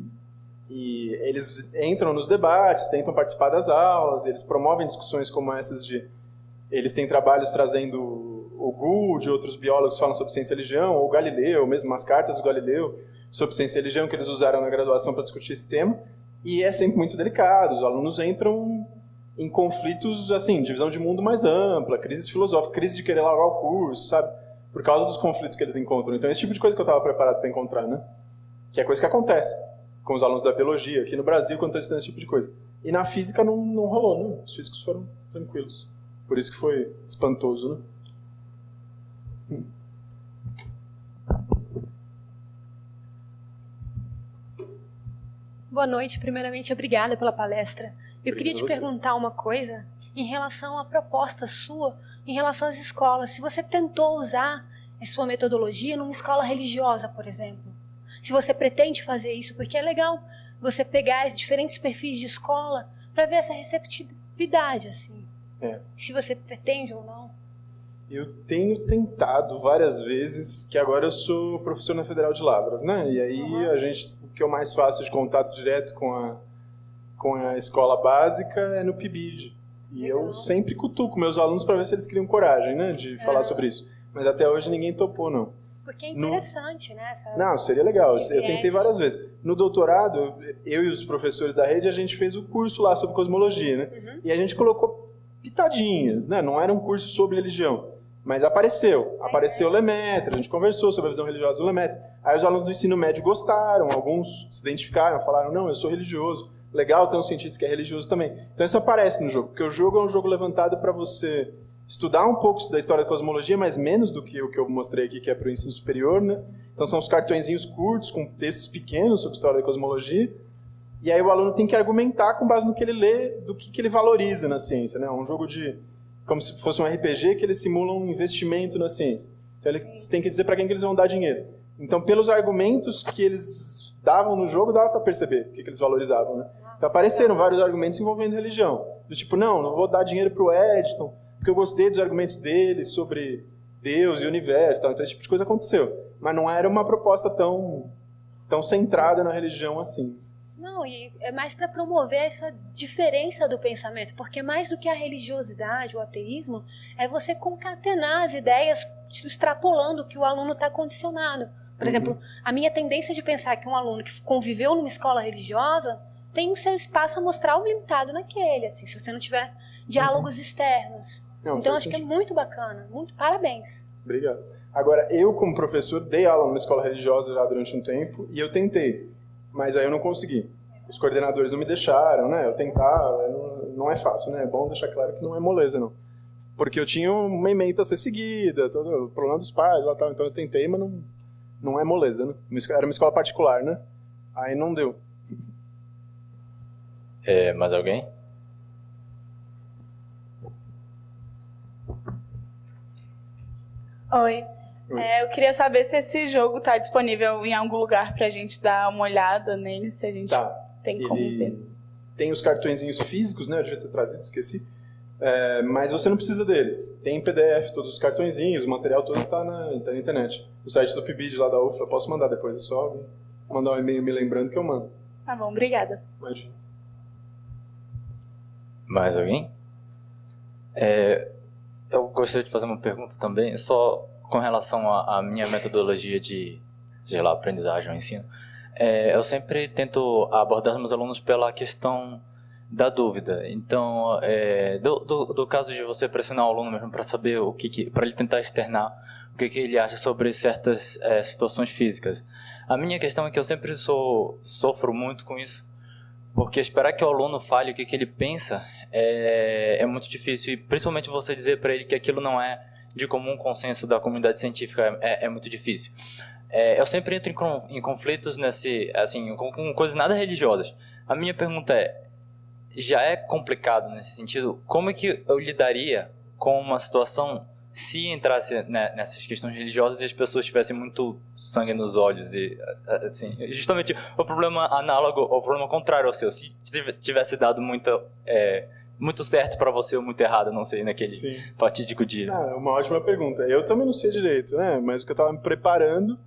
E eles entram nos debates, tentam participar das aulas, eles promovem discussões como essas eles têm trabalhos trazendo o Gould, outros biólogos falam sobre ciência e religião, ou o Galileu, mesmo as cartas do Galileu sobre ciência e religião que eles usaram na graduação para discutir esse tema. E é sempre muito delicado, os alunos entram em conflitos, assim, de visão de mundo mais ampla, crises filosóficas, crise de querer largar o curso, sabe? Por causa dos conflitos que eles encontram. Então, esse tipo de coisa que eu estava preparado para encontrar, né? Que é coisa que acontece com os alunos da biologia, aqui no Brasil, quando estão estudando esse tipo de coisa. E na física não rolou, né? Os físicos foram tranquilos. Por isso que foi espantoso, né? Boa noite. Primeiramente, obrigada pela palestra. Eu queria te você. perguntar uma coisa em relação à proposta sua em relação às escolas. Se você tentou usar a sua metodologia numa escola religiosa, por exemplo. Se você pretende fazer isso, porque é legal você pegar diferentes perfis de escola para ver essa receptividade, assim. Se você pretende ou não. Eu tenho tentado várias vezes, que agora eu sou professor na Federal de Lavras, né? E aí o que eu mais faço de contato direto com a escola básica é no PIBID. E eu sempre cutuco meus alunos para ver se eles criam coragem, né, de falar sobre isso. Mas até hoje ninguém topou, não. Porque é interessante, né? Não, seria legal. Eu tentei várias vezes. No doutorado, eu e os professores da rede, a gente fez o curso lá sobre cosmologia, né? E a gente colocou pitadinhas, né? Não era um curso sobre religião. Mas apareceu o Lemaitre, a gente conversou sobre a visão religiosa do Lemaitre. Aí os alunos do ensino médio gostaram, alguns se identificaram, falaram, não, eu sou religioso. Legal ter um cientista que é religioso também. Então isso aparece no jogo, porque o jogo é um jogo levantado para você estudar um pouco da história da cosmologia, mas menos do que o que eu mostrei aqui, que é para o ensino superior, né? Então são os cartõezinhos curtos, com textos pequenos sobre história da cosmologia. E aí o aluno tem que argumentar com base no que ele lê, do que ele valoriza na ciência, né? Um jogo como se fosse um RPG que ele simula um investimento na ciência. Então ele tem que dizer para quem que eles vão dar dinheiro. Então pelos argumentos que eles davam no jogo, dava para perceber o que eles valorizavam, né? Então apareceram vários argumentos envolvendo religião. Do tipo, não vou dar dinheiro pro Edton, porque eu gostei dos argumentos dele sobre Deus e o universo, tal. Então esse tipo de coisa aconteceu. Mas não era uma proposta tão centrada na religião assim. Não, e é mais para promover essa diferença do pensamento, porque mais do que a religiosidade, o ateísmo, é você concatenar as ideias extrapolando o que o aluno está condicionado. Por exemplo, a minha tendência de pensar que um aluno que conviveu numa escola religiosa tem o seu espaço amostral limitado naquele, assim, se você não tiver diálogos externos. Não, então acho que é muito bacana, muito parabéns. Obrigado. Agora, eu como professor dei aula numa escola religiosa já durante um tempo e eu tentei. Mas aí eu não consegui. Os coordenadores não me deixaram, né? Eu tentava, não é fácil, né? É bom deixar claro que não é moleza, não. Porque eu tinha uma ementa a ser seguida, todo o problema dos pais lá tal. Então eu tentei, mas não é moleza, né? Era uma escola particular, né? Aí não deu. Mais alguém? Oi. Eu queria saber se esse jogo está disponível em algum lugar pra gente dar uma olhada nele, se a gente tem como ver. Tem os cartõezinhos físicos, né? Eu devia ter trazido, esqueci. Mas você não precisa deles. Tem em PDF todos os cartõezinhos, o material todo está na internet. O site do PIBID lá da UFLA, posso mandar depois, é só mandar um e-mail me lembrando que eu mando. Tá bom, obrigada. Imagina. Mais alguém? Eu gostaria de fazer uma pergunta também, só com relação à minha metodologia de, seja lá, aprendizagem ou ensino. Eu sempre tento abordar meus alunos pela questão da dúvida. Então, do caso de você pressionar o aluno mesmo para saber para ele tentar externar o que ele acha sobre certas situações físicas. A minha questão é que eu sempre sofro muito com isso, porque esperar que o aluno fale o que ele pensa é muito difícil, e principalmente você dizer para ele que aquilo não é de comum consenso da comunidade científica é muito difícil. Eu sempre entro em conflitos com coisas nada religiosas. A minha pergunta já é complicado nesse sentido, como é que eu lidaria com uma situação se entrasse nessas questões religiosas e as pessoas tivessem muito sangue nos olhos e assim, justamente o problema análogo, o problema contrário ao seu, se tivesse dado muito certo para você ou muito errado, não sei, naquele fatídico dia. É uma ótima pergunta. Eu também não sei direito, né? Mas o que eu estava me preparando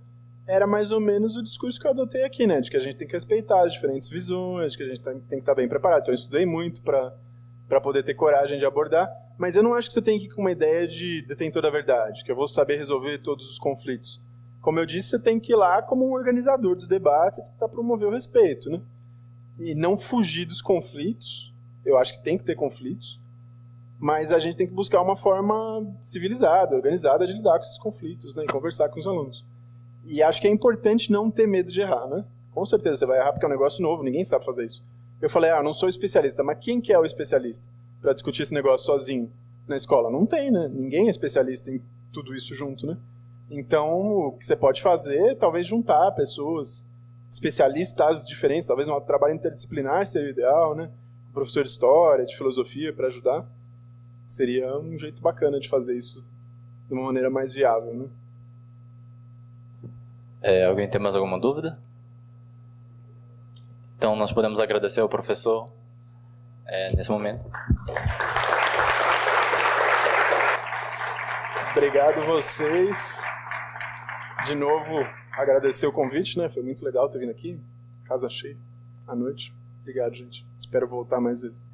era mais ou menos o discurso que eu adotei aqui, né? De que a gente tem que respeitar as diferentes visões, de que a gente tem que estar bem preparado. Então eu estudei muito para poder ter coragem de abordar, mas eu não acho que você tem que ir com uma ideia de detentor da verdade, que eu vou saber resolver todos os conflitos. Como eu disse, você tem que ir lá como um organizador dos debates, você tem que estar promover o respeito, né? E não fugir dos conflitos. Eu acho que tem que ter conflitos, mas a gente tem que buscar uma forma civilizada, organizada de lidar com esses conflitos, né? E conversar com os alunos. E acho que é importante não ter medo de errar, né? Com certeza você vai errar porque é um negócio novo, ninguém sabe fazer isso. Eu falei, não sou especialista, mas quem que é o especialista para discutir esse negócio sozinho na escola? Não tem, né? Ninguém é especialista em tudo isso junto, né? Então, o que você pode fazer é talvez juntar pessoas especialistas diferentes, talvez um trabalho interdisciplinar seria o ideal, né? Um professor de história, de filosofia para ajudar. seria um jeito bacana de fazer isso de uma maneira mais viável, né? Alguém tem mais alguma dúvida? Então nós podemos agradecer ao professor nesse momento. Obrigado vocês. De novo, agradecer o convite, né? Foi muito legal ter vindo aqui. Casa cheia, à noite. Obrigado, gente. Espero voltar mais vezes.